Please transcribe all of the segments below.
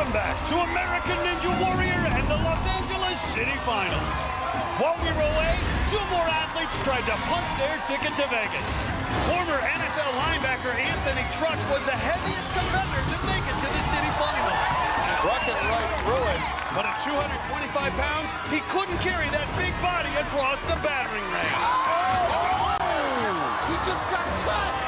Welcome back to American Ninja Warrior and the Los Angeles City Finals. While we were away, two more athletes tried to punch their ticket to Vegas. Former NFL linebacker Anthony Trucks was the heaviest competitor to make it to the City Finals. Trucking right through it. But at 225 pounds, he couldn't carry that big body across the battering ram. Oh! He just got cut.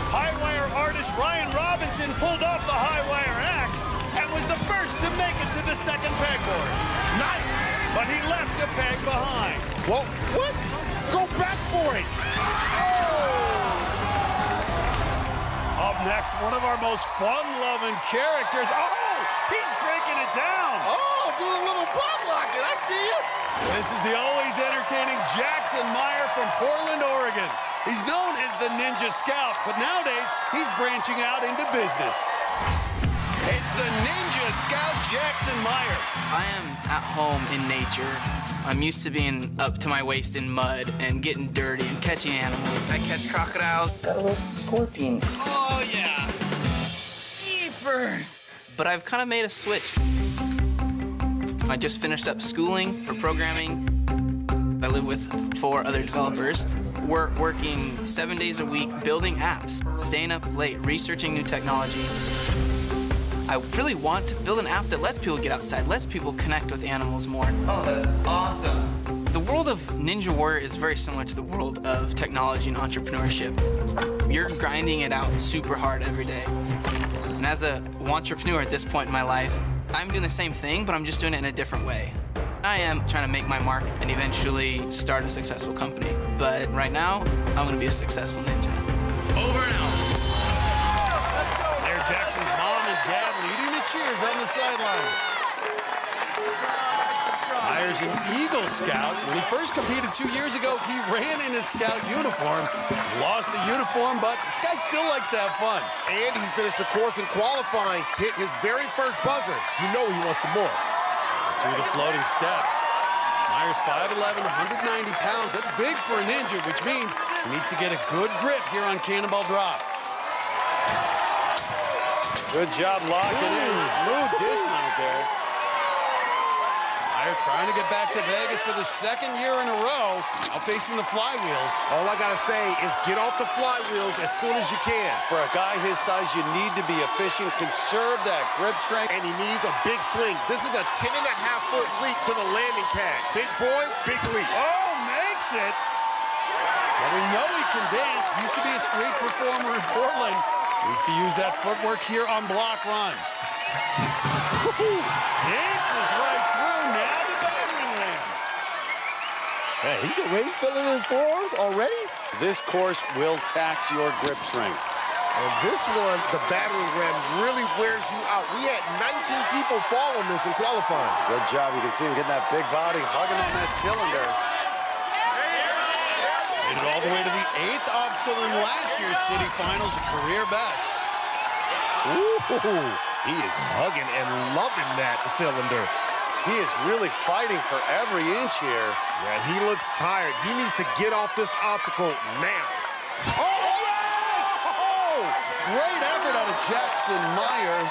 High wire artist Ryan Robinson pulled off the high wire act and was the first to make it to the second pegboard. Nice! But he left a peg behind. Whoa, what? Go back for it. Up next, one of our most fun-loving characters. Oh, he's breaking it down. Oh, doing a little butt locket. I see you. This is the always entertaining Jackson Meyer from Portland, Oregon. He's known as the Ninja Scout, but nowadays he's branching out into business. It's the Ninja Scout Jackson Meyer. I am at home in nature. I'm used to being up to my waist in mud and getting dirty and catching animals. I catch crocodiles. Got a little scorpion. Oh, yeah. Jeepers. But I've kind of made a switch. I just finished up schooling for programming. I live with 4 other developers. We're working 7 days a week building apps, staying up late, researching new technology. I really want to build an app that lets people get outside, lets people connect with animals more. Oh, that is awesome. The world of Ninja Warrior is very similar to the world of technology and entrepreneurship. You're grinding it out super hard every day. And as an entrepreneur at this point in my life, I'm doing the same thing, but I'm just doing it in a different way. I am trying to make my mark and eventually start a successful company. But right now, I'm gonna be a successful ninja. Over and out. There, Jackson's mom and dad leading the cheers on the sidelines. Meyer's an Eagle Scout. When he first competed 2 years ago, he ran in his Scout uniform. Lost the uniform, but this guy still likes to have fun. And he finished the course in qualifying, hit his very first buzzer. You know he wants some more. Through the floating steps. Meyer's 5'11", 190 pounds. That's big for a ninja, which means he needs to get a good grip here on Cannonball Drop. Good job locking in. Smooth dismount there. Meyer trying to get back to Vegas for the second year in a row, now facing the flywheels. All I gotta say is get off the flywheels as soon as you can. For a guy his size, you need to be efficient, conserve that grip strength. And he needs a big swing. This is a 10.5-foot leap to the landing pad. Big boy, big leap. Oh, makes it. Well, we know he can dance. Used to be a street performer in Portland. Needs to use that footwork here on block run. Dances right through, now the battering ram. Hey, he's already filling his forearms already? This course will tax your grip strength. And this one, the battering ram really wears you out. We had 19 people fall on this in qualifying. Good job. You can see him getting that big body, hugging on that cylinder. Made it all the way to the 8th obstacle in last year's City Finals, a career best. Ooh, he is hugging and loving that cylinder. He is really fighting for every inch here. Yeah, he looks tired. He needs to get off this obstacle now. Oh, yes! Oh, great effort out of Jackson Meyer.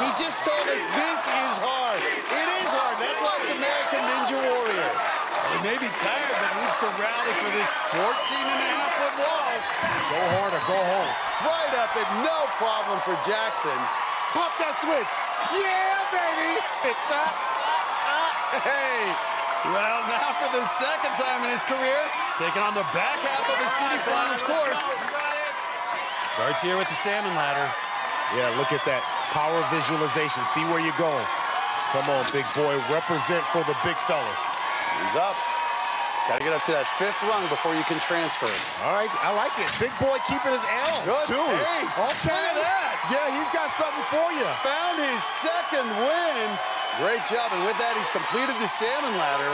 He just told us this is hard. It is hard. That's why it's American Ninja Warrior. Well, he may be tired, but needs to rally for this 14.5-foot wall. Go hard or go home. Right up and no problem for Jackson. Pop that switch. Yeah, baby. It's up. Hey. Well, now for the second time in his career, taking on the back half of the City Finals course. Starts here with the salmon ladder. Yeah, look at that. Power visualization. See where you're going. Come on, big boy. Represent for the big fellas. He's up. Got to get up to that 5th rung before you can transfer. All right, I like it. Big boy keeping his L. Good too. pace. Okay. Look at that. Yeah, he's got something for you. Found his second wind. Great job, and with that, he's completed the salmon ladder.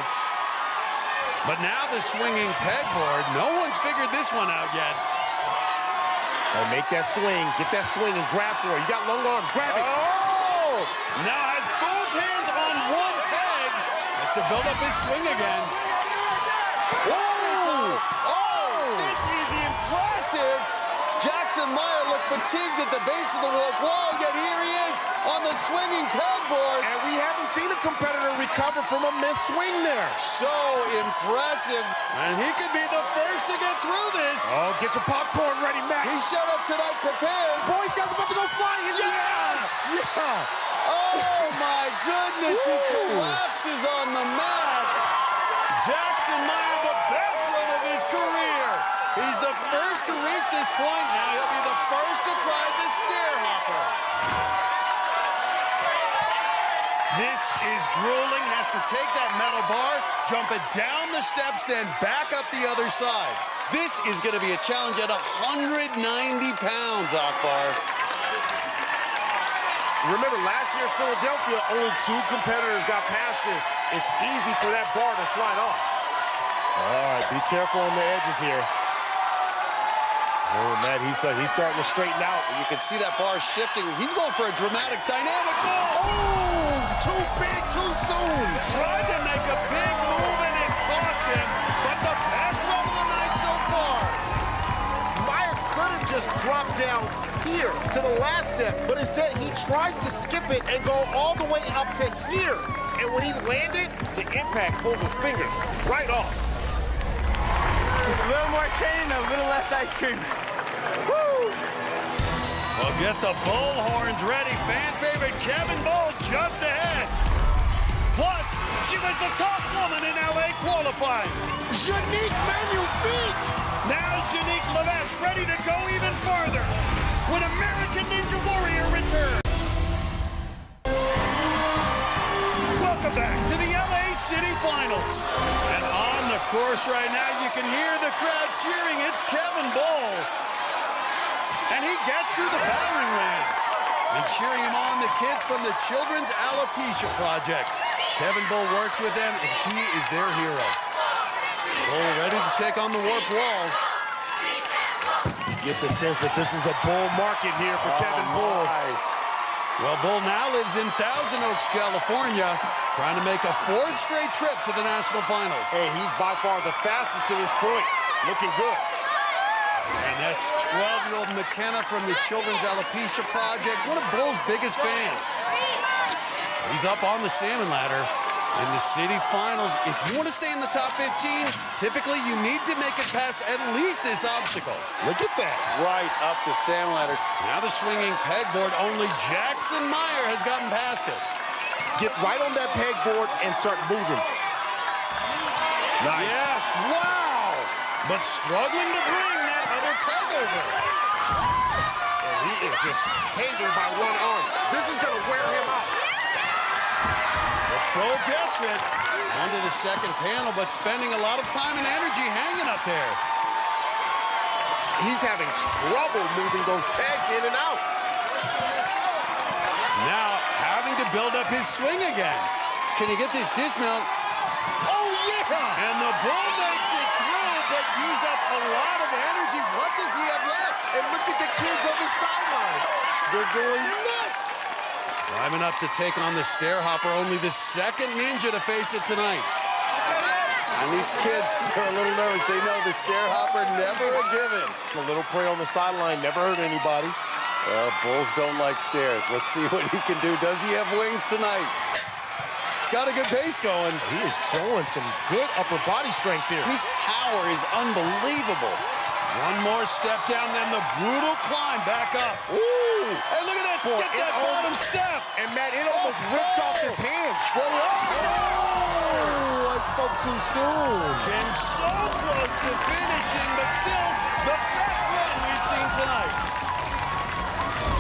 But now the swinging pegboard. No one's figured this one out yet. And make that swing. Get that swing and grab for it. You got long arms. Grab it. Oh! Now has both hands on one peg. Has to build up his swing again. Whoa! Oh! This is impressive. Jackson Meyer looked fatigued at the base of the warp wall, yet here he is on the swinging pegboard. And we haven't seen a competitor recover from a missed swing there. So impressive. And he could be the first to get through this. Oh, get your popcorn ready, Matt. He showed up tonight prepared. Boy Scouts about to go flying. Yes! Yeah! Oh, my goodness. He collapses on the mat. Jackson Meyer, the best run of his career. He's the first to reach this point. Now he'll be the first to try the stair hopper. This is grueling. Has to take that metal bar, jump it down the steps, then back up the other side. This is going to be a challenge at 190 pounds, Akbar. Remember, last year in Philadelphia, only 2 competitors got past this. It's easy for that bar to slide off. All right, be careful on the edges here. Oh, Matt, he's starting to straighten out. You can see that bar shifting. He's going for a dramatic dynamic ball. Oh, too big, too soon. Tried to make a big move and it cost him, but the best run of the night so far. Meyer could have just dropped down here to the last step, but instead he tries to skip it and go all the way up to here. And when he landed, the impact pulled his fingers right off. Just a little more training, a little less ice cream. Woo! Well, get the bullhorns ready. Fan favorite Kevin Bull just ahead. Plus, she was the top woman in LA qualifying. Janique Magnifique! Now Janique Levette's ready to go even farther when American Ninja Warrior returns. Welcome back to the LA City Finals. And on the course right now, you can hear the crowd cheering. It's Kevin Bull. And he gets through the battering ram. And cheering him on, the kids from the Children's Alopecia Project. Kevin Bull works with them, and he is their hero. Bull ready to take on the warp wall. Get the sense that this is a bull market here for Kevin Bull. Well, Bull now lives in Thousand Oaks, California, trying to make a 4th straight trip to the national finals. Hey, he's by far the fastest to this point. Looking good. And that's 12-year-old McKenna from the Children's Alopecia Project, one of Bull's biggest fans. He's up on the salmon ladder in the city finals. If you want to stay in the top 15, typically you need to make it past at least this obstacle. Look at that. Right up the salmon ladder. Now the swinging pegboard, only Jackson Meyer has gotten past it. Get right on that pegboard and start moving. Nice. Yes, wow! But struggling to bring that other peg over. And he is just hanging by one arm. This is going to wear him out. The pro gets it. Onto the second panel, but spending a lot of time and energy hanging up there. He's having trouble moving those pegs in and out. Now having to build up his swing again. Can he get this dismount? Oh, yeah! And the bull makes it through, but used up a lot of energy. What does he have left? And look at the kids on the sideline. They're going nuts. Climbing up to take on the stair hopper, only the second ninja to face it tonight. And these kids are a little nervous. They know the stair hopper never a given. A little prey on the sideline, never hurt anybody. Well, bulls don't like stairs. Let's see what he can do. Does he have wings tonight? He's got a good pace going. He is showing some good upper body strength here. His power is unbelievable. One more step down, then the brutal climb back up. Ooh! Hey, look at that, skip that bottom step. And Matt, it almost ripped off his hands. Oh, I spoke too soon. Came so close to finishing, but still the best run we've seen tonight.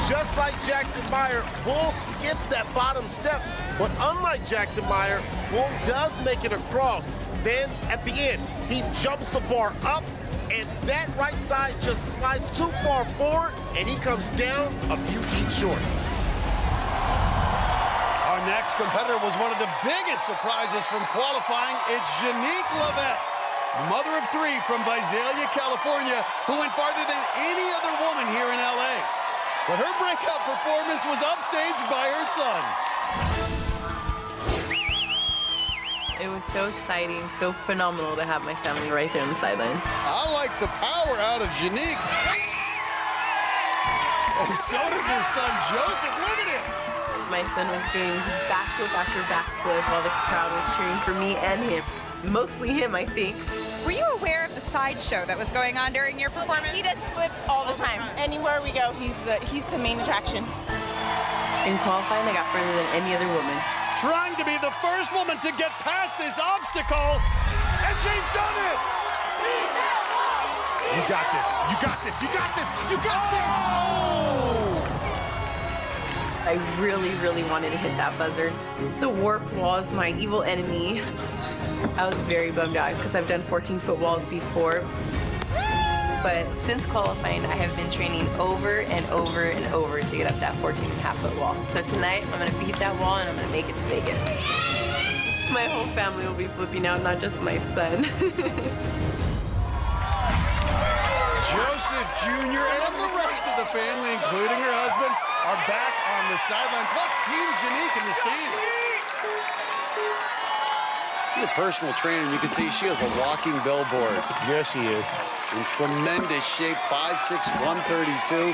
Just like Jackson Meyer, Bull skips that bottom step. But unlike Jackson Meyer, Bull does make it across. Then at the end, he jumps the bar up, and that right side just slides too far forward, and he comes down a few feet short. Our next competitor was one of the biggest surprises from qualifying. It's Janique Levette, mother of 3 from Visalia, California, who went farther than any other woman here in LA. But her breakout performance was upstaged by her son. It was so exciting, so phenomenal to have my family right there on the sideline. I like the power out of Janique. And so does her son, Joseph. Look at him. My son was doing backflip after backflip while the crowd was cheering for me and him. Mostly him, I think. Were you aware of the sideshow that was going on during your performance? He does flips all the time. Anywhere we go, he's the main attraction. In qualifying, I got further than any other woman. Trying to be the first woman to get past this obstacle, and she's done it! You got this. You got this. You got this. You got this. Oh! I really, really wanted to hit that buzzer. The warp wall is my evil enemy. I was very bummed out because I've done 14-foot walls before. But since qualifying, I have been training over and over and over to get up that 14.5-foot wall. So tonight, I'm gonna beat that wall and I'm gonna make it to Vegas. My whole family will be flipping out, not just my son. Joseph Jr. and the rest of the family, including her husband, are back on the sideline, plus Team Janique in the stands. She's a personal trainer, and you can see she is a walking billboard. Yes, she is. In tremendous shape, 5'6", 132.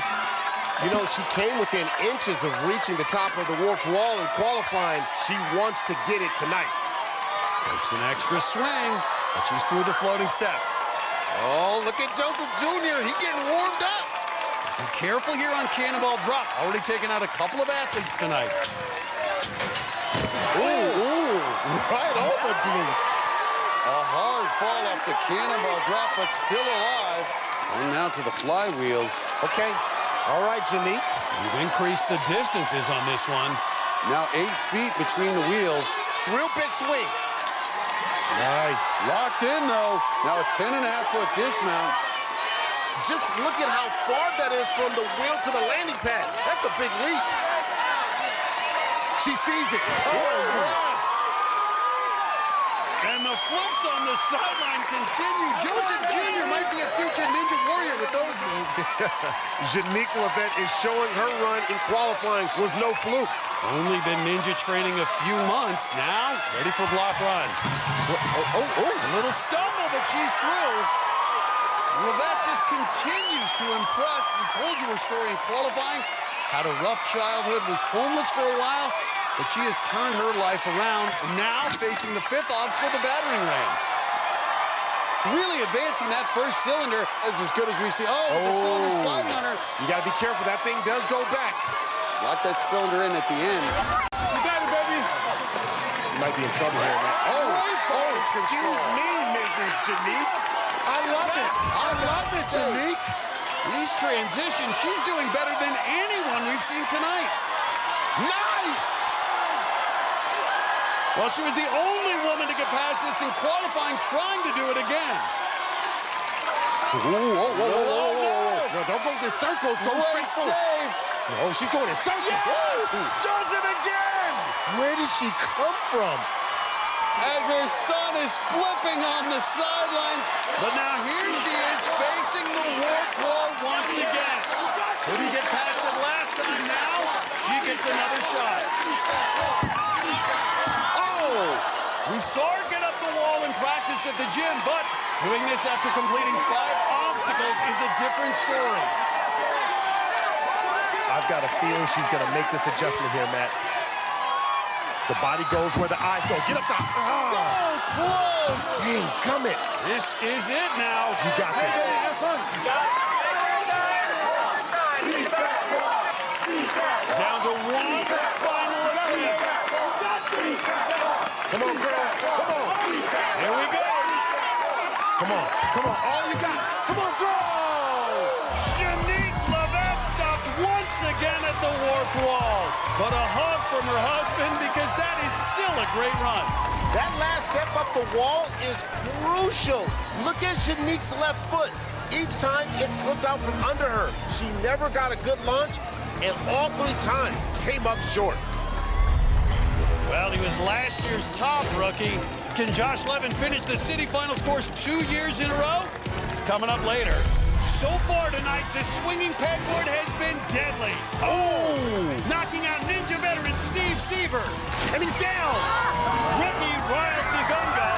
You know, she came within inches of reaching the top of the warp wall in qualifying. She wants to get it tonight. Takes an extra swing, but she's through the floating steps. Oh, look at Joseph Jr. He's getting warmed up. Be careful here on Cannonball Drop. Already taken out a couple of athletes tonight. Ooh, right on the glutes. A hard fall off the Cannonball Drop, but still alive. And now to the flywheels. Okay. All right, Janique. You've increased the distances on this one. Now 8 feet between the wheels. Real big swing. Nice. Locked in, though. Now a 10.5-foot dismount. Just look at how far that is from the wheel to the landing pad. That's a big leap. She sees it. Oh, yes. And the flips on the sideline continue. Joseph Jr. might be a future Ninja Warrior with those moves. Janique Levette is showing her run in qualifying was no fluke. Only been ninja training a few months. Now, ready for block run. A little stumble, but she's through. Levette just continues to impress. We told you her story in qualifying. Had a rough childhood, was homeless for a while, but she has turned her life around. Now facing the 5th obstacle, the battering ram. Really advancing that first cylinder is as good as we've seen. Oh, the cylinder sliding on her. You got to be careful. That thing does go back. Lock that cylinder in at the end. You got it, baby. You might be in trouble here, man. Excuse me, Mrs. Janique. I love it. I love it, Janique. These transitions, she's doing better than anyone we've seen tonight. Nice! Well, she was the only woman to get past this in qualifying, trying to do it again. Whoa. No, don't go in circles. Go straight Great forward. save. No, she's going in circles. Yes! Does it again! Where did she come from? As her son is flipping on the sidelines. But now here she is facing the warp wall once again. Couldn't get past it last time. Now she gets another shot. Oh! We saw her get up the wall in practice at the gym, but doing this after completing 5 obstacles is a different story. I've got a feeling she's going to make this adjustment here, Matt. The body goes where the eyes go. Get up top. So close. Dang, come it. This is it now. You got this. Down to one final attempt. Come on, girl. Come on. Here we go. Come on. Come on. All you got. Come on, girl. Janique Levette stopped once again at the warp wall. But a hug from her husband because that is still a great run. That last step up the wall is crucial. Look at Janique's left foot. Each time it slipped out from under her. She never got a good launch, and all 3 times came up short. Well, he was last year's top rookie. Can Josh Levin finish the city finals course 2 years in a row? It's coming up later. So far tonight, the swinging pegboard has been deadly. Oh! Knocking out Ninja veteran Steve Seaver. And he's down. Rookie Riles Nagunga.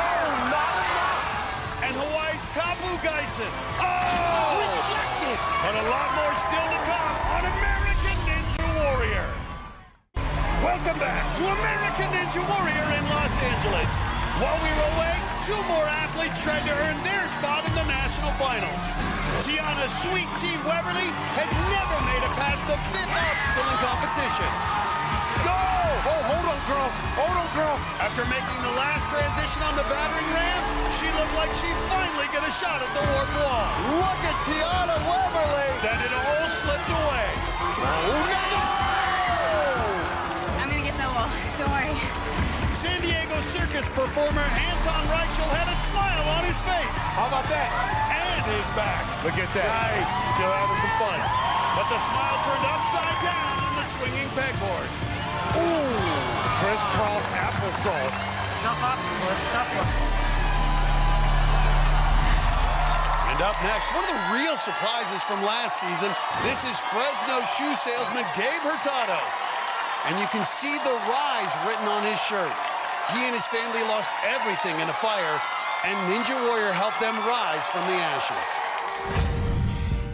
No, not enough. And Hawaii's Kapu Geisen. Oh! Rejected. But a lot more still to come. to American Ninja Warrior in Los Angeles. While we were away, 2 more athletes tried to earn their spot in the national finals. Tiana Sweet Tea Weberly has never made it past the 5th obstacle in competition. Go! Oh, hold on, girl. Hold on, girl. After making the last transition on the battering ram, she looked like she'd finally get a shot at the warp wall. Look at Tiana Weberly. Then it all slipped away. Oh, no! I'm gonna get that wall. Don't worry. San Diego circus performer Anton Reichel had a smile on his face. How about that? And his back. Look at that. Nice. Still having some fun. But the smile turned upside down on the swinging pegboard. Ooh, crisscross applesauce. Tough obstacle. It's a tough one. And up next, one of the real surprises from last season, this is Fresno shoe salesman Gabe Hurtado. And you can see the rise written on his shirt. He and his family lost everything in a fire, and Ninja Warrior helped them rise from the ashes.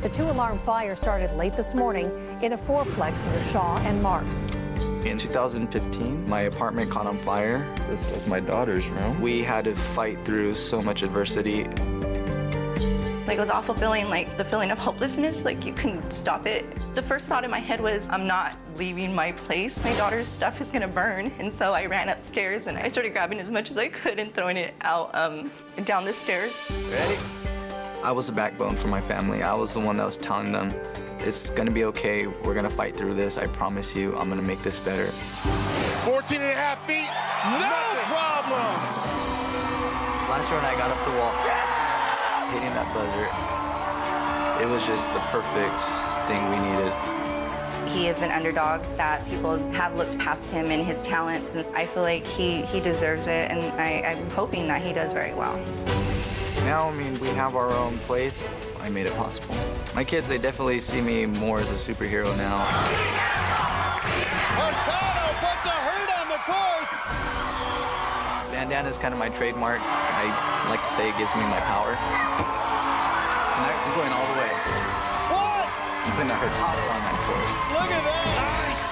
The 2-alarm fire started late this morning in a fourplex near Shaw and Marks. In 2015, my apartment caught on fire. This was my daughter's room. We had to fight through so much adversity. Like, it was awful feeling, like the feeling of hopelessness, like you couldn't stop it. The first thought in my head was, I'm not leaving my place. My daughter's stuff is gonna burn. And so I ran upstairs and I started grabbing as much as I could and throwing it out down the stairs. Ready? I was the backbone for my family. I was the one that was telling them, it's gonna be okay. We're gonna fight through this. I promise you, I'm gonna make this better. 14 and a half feet. No problem. Last run, I got up the wall, hitting that buzzer. It was just the perfect thing we needed. He is an underdog that people have looked past him and his talents, and I feel like he deserves it, and I'm hoping that he does very well. Now, I mean, we have our own place. I made it possible. My kids, they definitely see me more as a superhero now. Hurtado puts a hurt on the course. Bandana is kind of my trademark. I like to say it gives me my power. Tonight, I'm going all the way. What? I'm putting a Hurtado on that course. Look at that. Nice.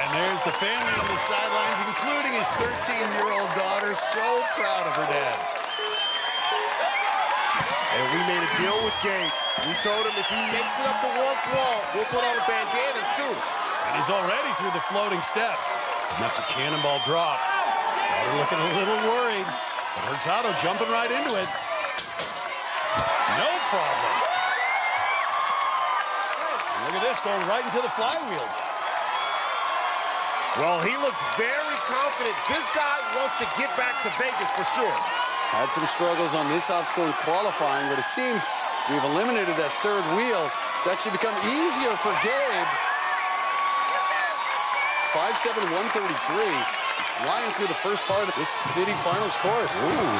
And there's the family on the sidelines, including his 13-year-old daughter, so proud of her dad. And we made a deal with Gabe. We told him if he makes it up the warp wall, we'll put on the bandanas too. And he's already through the floating steps. Enough to cannonball drop. Daughter looking a little worried. But Hurtado jumping right into it. No problem. And look at this, going right into the flywheels. Well, he looks very confident. This guy wants to get back to Vegas for sure. Had some struggles on this obstacle in qualifying, but it seems we've eliminated that third wheel. It's actually become easier for Gabe. 5'7", 133. He's flying through the first part of this city finals course. Ooh.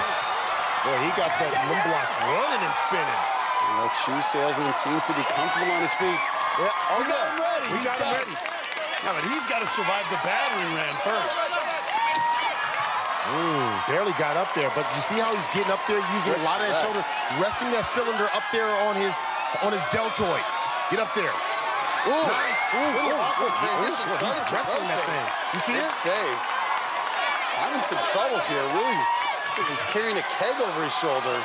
Boy, he got them blocks running and spinning. And that shoe salesman seems to be comfortable on his feet. Yeah, We got him ready. We got him ready. Yeah, but he's got to survive the battering ram first. Barely got up there, but you see how he's getting up there using a lot of that shoulder, resting that cylinder up there on his deltoid. Get up there. Ooh. Nice. Ooh. Awkward transition. He's wrestling that thing. You see it? Save. Having some troubles here, really. Looks like he's carrying a keg over his shoulder.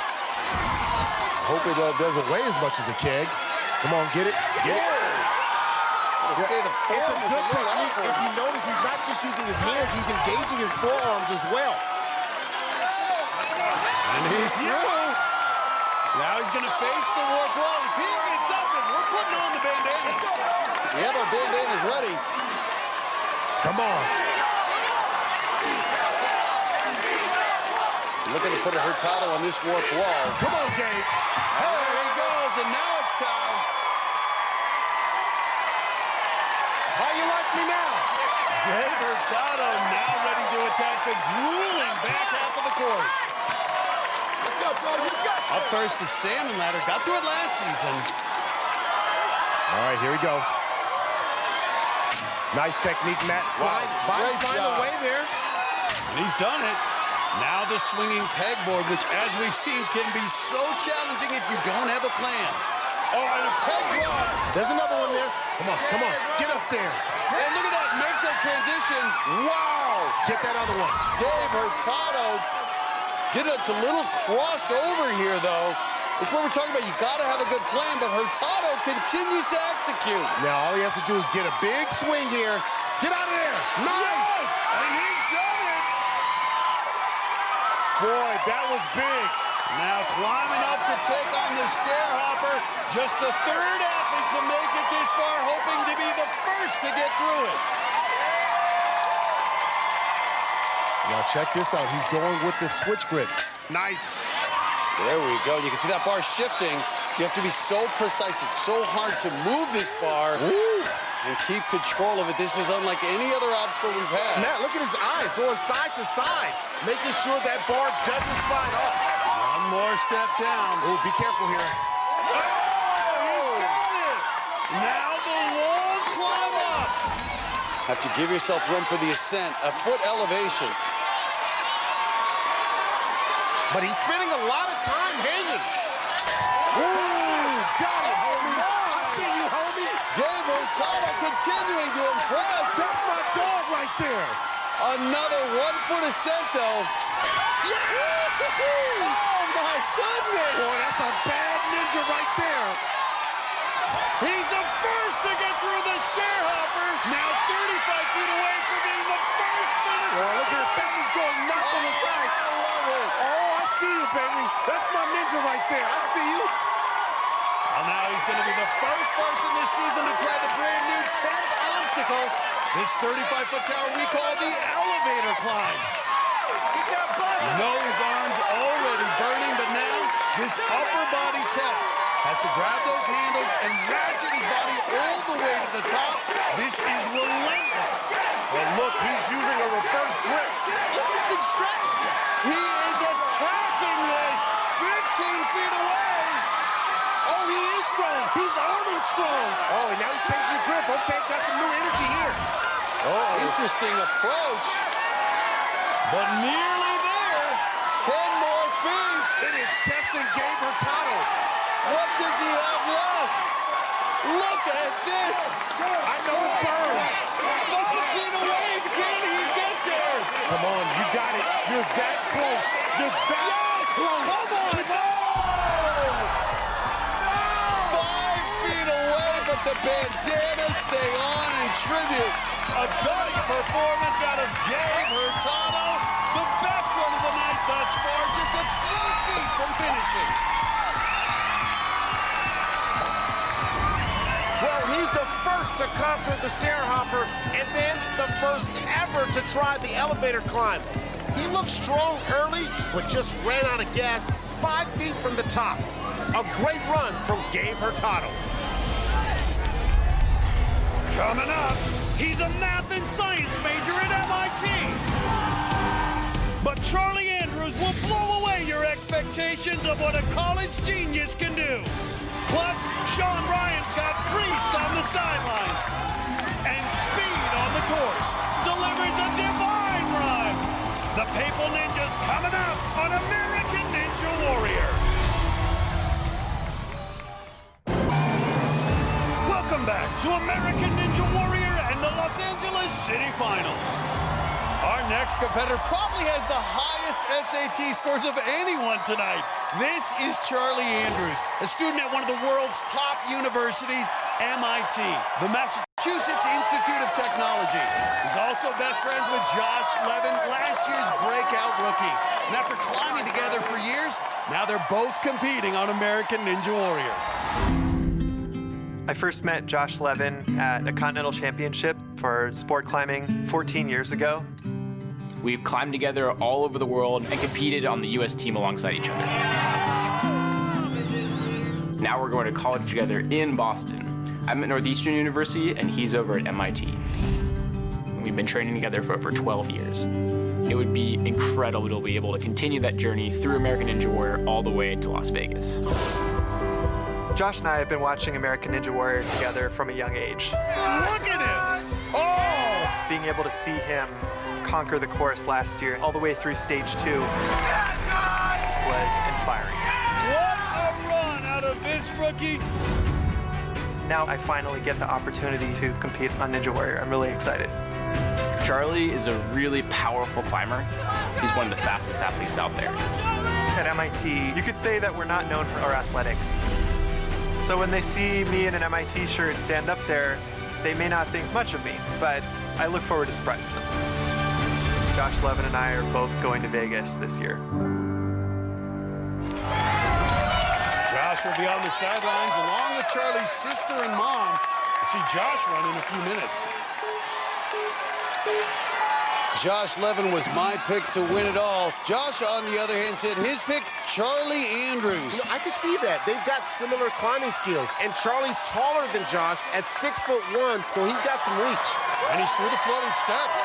Hope it doesn't weigh as much as a keg. Come on, get it. Get it. I'll say the It's a form was good a little technique. awkward. If you notice, he's not just using his hands, he's engaging his forearms as well. And he's through. Now he's going to face the warp wall. If he gets up, and we're putting on the bandanas. We have our bandanas ready. Come on. Looking to put a Hurtado on this warp wall. Come on, Gabe. There he goes, and now it's time. How you like me now? Gabe Hurtado now ready to attack the grueling back half of the course. Let's go, bro. You got it. Up first, the salmon ladder. Got through it last season. All right, here we go. Nice technique, Matt. Wow, Find great a job. way there. And he's done it. Now the swinging pegboard, which, as we've seen, can be so challenging if you don't have a plan. Oh, and a peg drop. There's another one there. Come on, get up there. And look at that makes that transition. Wow! Get that other one. Gabe Hurtado getting a little crossed over here, though. It's what we're talking about. You got to have a good plan, but Hurtado continues to execute. Now all he has to do is get a big swing here. Get out of there. Nice! Yes! And he's done it! Boy, that was big. Now climbing up to take on the stair hopper. Just the third athlete to make it this far, hoping to be the first to get through it. Now check this out. He's going with the switch grip. Nice. There we go. You can see that bar shifting. You have to be so precise. It's so hard to move this bar and keep control of it. This is unlike any other obstacle we've had. Matt, look at his eyes going side to side, making sure that bar doesn't slide up. One more step down. Oh, be careful here. Oh, he's got it. Now the long climb up. Have to give yourself room for the ascent. A foot elevation. But he's spending a lot of time hanging. Ooh, got it, homie. I see you, homie. Gabe Hurtado continuing to impress. That's my dog right there. Another 1 foot ascent, though. Yes! Oh, my goodness! Boy, that's a bad ninja right there. He's the first to get through the stair hopper. Now 35 feet away from being the first finisher. Oh, look at his family's going nuts on the side. I love it. Oh, I see you, baby. That's my ninja right there. I see you. Well, now he's going to be the first person this season to try the brand new 10th obstacle. This 35-foot tower we call the elevator climb. You know his arms already burning, but now this upper body test has to grab those handles and ratchet his body all the way to the top. This is relentless. Well, look, he's using a reverse grip. Interesting strategy. He is attacking this 15 feet away. Oh, he is strong. He's arming strong. Oh, and now he's changing the grip. Okay, got some new energy here. Oh, interesting approach. But nearly there. 10 more feet. It is testing Gabe Hurtado. What does he have left? Look at this. I know it burns. 5 feet away. Can he get there? Come on, you got it. You're that close. You're that close. Come on. No! 5 feet away, but the bandanas stay on in tribute. A good performance out of Gabe Hurtado. The best one of the night thus far. Just a few feet from finishing. Well, he's the first to conquer the stair hopper and then the first ever to try the elevator climb. He looked strong early, but just ran out of gas 5 feet from the top. A great run from Gabe Hurtado. Coming up, he's a math and science major at MIT. But Charlie Andrews will blow away your expectations of what a college genius can do. Plus, Sean Ryan's got grease on the sidelines and speed on the course. Delivers a divine run. The Papal Ninja's coming up on American Ninja Warrior. Welcome back to American Ninja Warrior and the Los Angeles City Finals. Our next competitor probably has the highest SAT scores of anyone tonight. This is Charlie Andrews, a student at one of the world's top universities, MIT, the Massachusetts Institute of Technology. He's also best friends with Josh Levin, last year's breakout rookie. And after climbing together for years, now they're both competing on American Ninja Warrior. I first met Josh Levin at a continental championship for sport climbing 14 years ago. We've climbed together all over the world and competed on the US team alongside each other. Now we're going to college together in Boston. I'm at Northeastern University and he's over at MIT. We've been training together for over 12 years. It would be incredible to be able to continue that journey through American Ninja Warrior all the way to Las Vegas. Josh and I have been watching American Ninja Warrior together from a young age. Look at him! Oh! Being able to see him conquer the course last year all the way through stage 2 was inspiring. What a run out of this rookie! now I finally get the opportunity to compete on Ninja Warrior. I'm really excited. Charlie is a really powerful climber. He's one of the fastest athletes out there. At MIT, you could say that we're not known for our athletics. So when they see me in an MIT shirt stand up there, they may not think much of me, but I look forward to surprising them. Josh Levin and I are both going to Vegas this year. Josh will be on the sidelines along with Charlie's sister and mom. We'll see Josh run in a few minutes. Josh Levin was my pick to win it all. Josh, on the other hand, said his pick, Charlie Andrews. You know, I could see that. They've got similar climbing skills, and Charlie's taller than Josh at 6'1", so he's got some reach. And he's through the floating steps.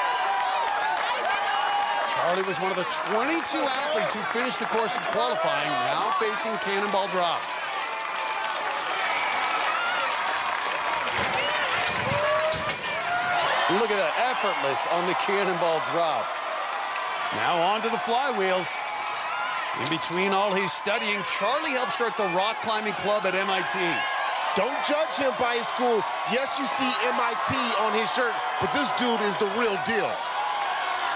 Charlie was one of the 22 athletes who finished the course in qualifying, now facing Cannonball Drop. Look at that, effortless on the Cannonball Drop. Now on to the flywheels. In between all his studying, Charlie helped start the rock climbing club at MIT. Don't judge him by his school. Yes, you see MIT on his shirt, but this dude is the real deal.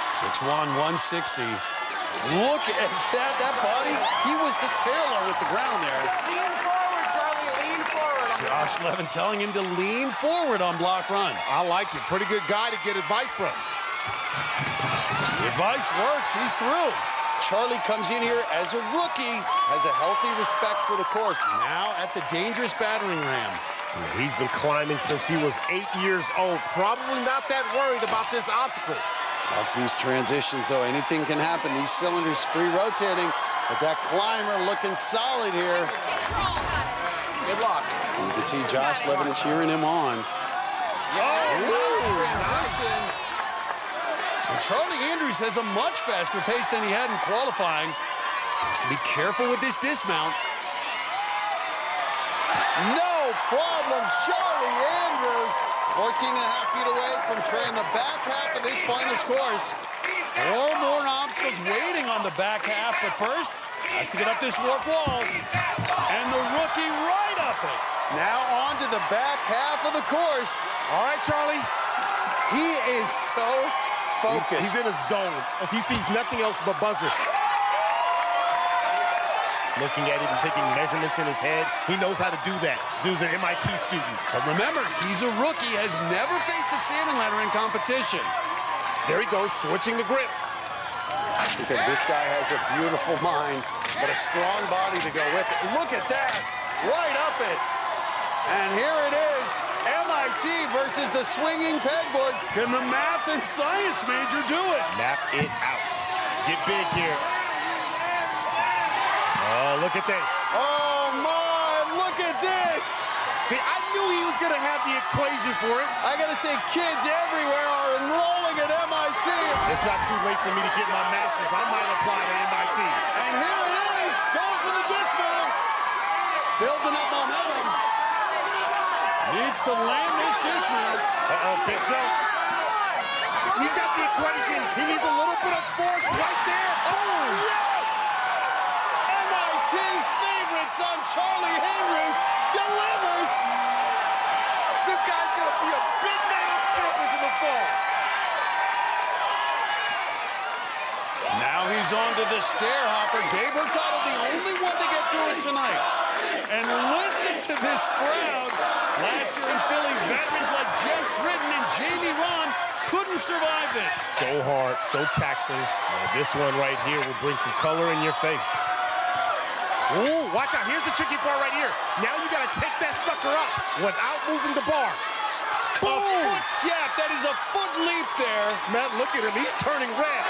6'1", 160. Look at that body. He was just parallel with the ground there. Lean forward, Charlie, lean forward. Josh Levin telling him to lean forward on block run. I like it. Pretty good guy to get advice from. The advice works. He's through. Charlie comes in here as a rookie, has a healthy respect for the course. Now at the dangerous battering ram. He's been climbing since he was 8 years old. Probably not that worried about this obstacle. Watch these transitions, though. Anything can happen. These cylinders free rotating, but that climber looking solid here. Good luck. You can see Josh Levin cheering him on. Nice transition. And Charlie Andrews has a much faster pace than he had in qualifying. Just be careful with this dismount. No problem, Charlie Andrews. 14.5 feet away from trying the back half of this finals course. 4 more obstacles waiting on the back half, but first, has to get up this warp wall. And the rookie right up it. Now on to the back half of the course. All right, Charlie. He is so focused. He's in a zone as he sees nothing else but buzzer. Looking at it and taking measurements in his head. He knows how to do that. Dude's an MIT student. But remember, he's a rookie, has never faced a salmon ladder in competition. There he goes, switching the grip. Because this guy has a beautiful mind, but a strong body to go with it. Look at that, right up it. And here it is, MIT versus the swinging pegboard. Can the math and science major do it? Map it out. Get big here. Oh, look at that. Oh, my, look at this. See, I knew he was going to have the equation for it. I got to say, kids everywhere are enrolling at MIT. It's not too late for me to get my master's. I might apply to MIT. And here it is, going for the dismount. Building up momentum. Needs to land this dismount. Uh-oh, big jump. He's got the equation. He needs a little bit of force right there. Oh, yes! MIT's favorite son, Charlie Andrews, delivers. This guy's going to be a big man on campus in the fall. Now he's on to the stair hopper. Gabe Hurtado, the only one to get through it tonight. And listen to this crowd. Last year in Philly, veterans like Jeff Britton and Jamie Ron couldn't survive this. So hard, so taxing. This one right here will bring some color in your face. Ooh, watch out. Here's the tricky part right here. Now you got to take that sucker up without moving the bar. Boom! A foot gap. That is a foot leap there. Matt, look at him. He's turning red.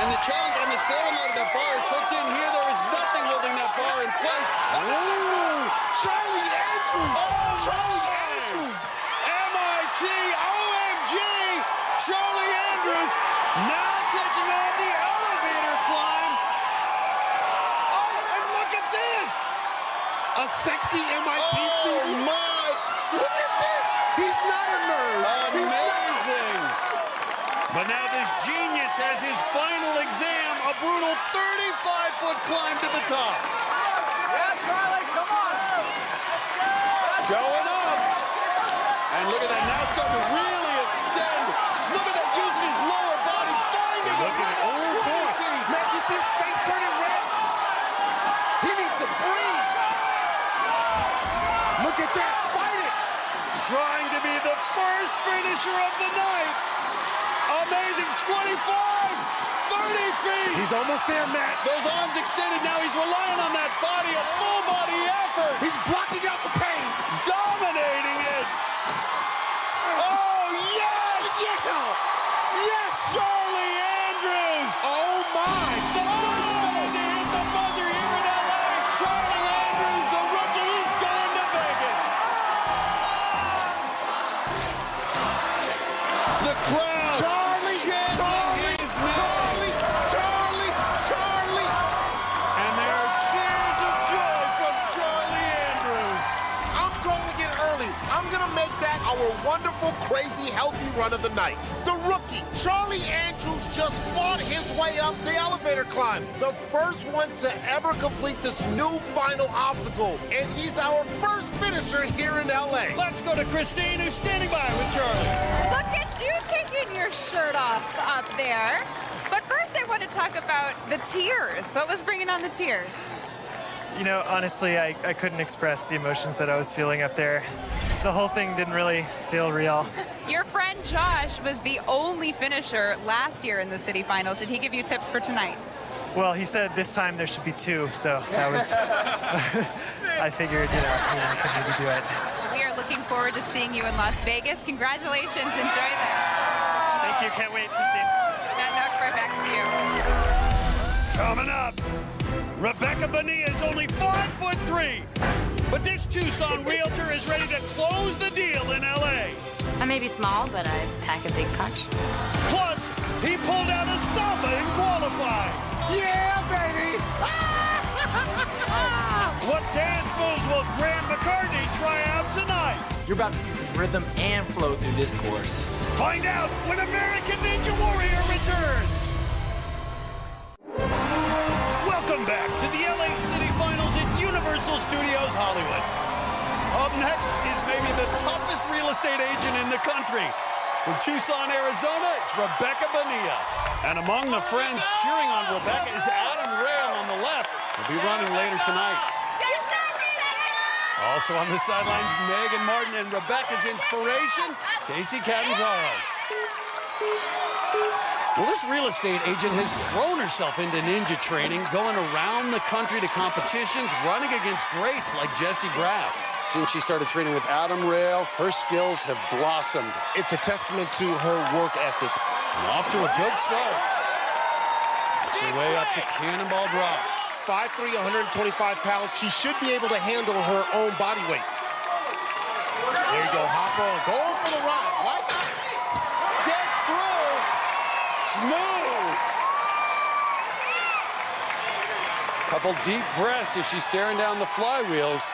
And the challenge on the salmon ladder, that bar is hooked in here. There is nothing holding that bar in place. Ooh! Charlie Andrews! Oh, Charlie Andrews! MIT, OMG! Charlie Andrews now taking on the elevator climb. Oh, and look at this! A sexy MIT student? Oh, my! Look at this! He's not a nerd! Amazing! But now this genius has his final exam, a brutal 35-foot climb to the top. Yeah, Charlie, come on. Going up. And look at that, now starting to really extend. Look at that, using his lower body, finding it. Oh, boy. Man, you see his face turning red? He needs to breathe. Look at that, fight it. Trying to be the first finisher of the night. Amazing, 25, 30 feet. He's almost there, Matt. Those arms extended, now he's relying on that body, a full body effort. He's blocking out the pain. Dominating it. Oh, yes! Yeah! Yes! Charlie Andrews! Oh, my! The first man to hit the buzzer here in LA. Charlie Andrews, the rookie, he's going to Vegas. The crowd chanting his name. Charlie! And there are cheers of joy from Charlie Andrews. I'm calling it early. I'm going to make that our wonderful, crazy, healthy run of the night. The rookie, Charlie Andrews, just fought his way up the elevator climb. The first one to ever complete this new final obstacle. And he's our first finisher here in LA. Let's go to Christine, who's standing by with Charlie. Look at you taking your shirt off up there. But first I want to talk about the tears. What was bringing on the tears? You know, honestly, I couldn't express the emotions that I was feeling up there. The whole thing didn't really feel real. Your friend Josh was the only finisher last year in the city finals. Did he give you tips for tonight? Well, he said this time there should be 2, so that was... I figured, I could maybe do it. We are looking forward to seeing you in Las Vegas. Congratulations. Enjoy that. Thank you. Can't wait, Christine. Matt Nockfer, back to you. Coming up, Rebecca Bonilla is only 5'3", but this Tucson realtor is ready to close the deal in LA. I may be small, but I pack a big punch. Plus, he pulled out a samba in qualifying. Yeah, baby! What dance moves will Grant McCartney try out tonight? You're about to see some rhythm and flow through this course. Find out when American Ninja Warrior returns. Welcome back to the LA City Finals at Universal Studios Hollywood. Up next is maybe the toughest real estate agent in the country. From Tucson, Arizona, it's Rebecca Bonilla. And among the friends cheering on Rebecca is Adam Rail on the left. He'll be running later tonight. Also on the sidelines, Megan Martin and Rebecca's inspiration, Casey Catanzaro. Well, this real estate agent has thrown herself into ninja training, going around the country to competitions, running against greats like Jesse Graff. Since she started training with Adam Rail, her skills have blossomed. It's a testament to her work ethic. And off to a good start. It's her way up to cannonball drop. 5'3", 125 pounds. She should be able to handle her own body weight. There you go, hop on. Go for the ride. Why not? Gets through. Smooth. Couple deep breaths as she's staring down the flywheels.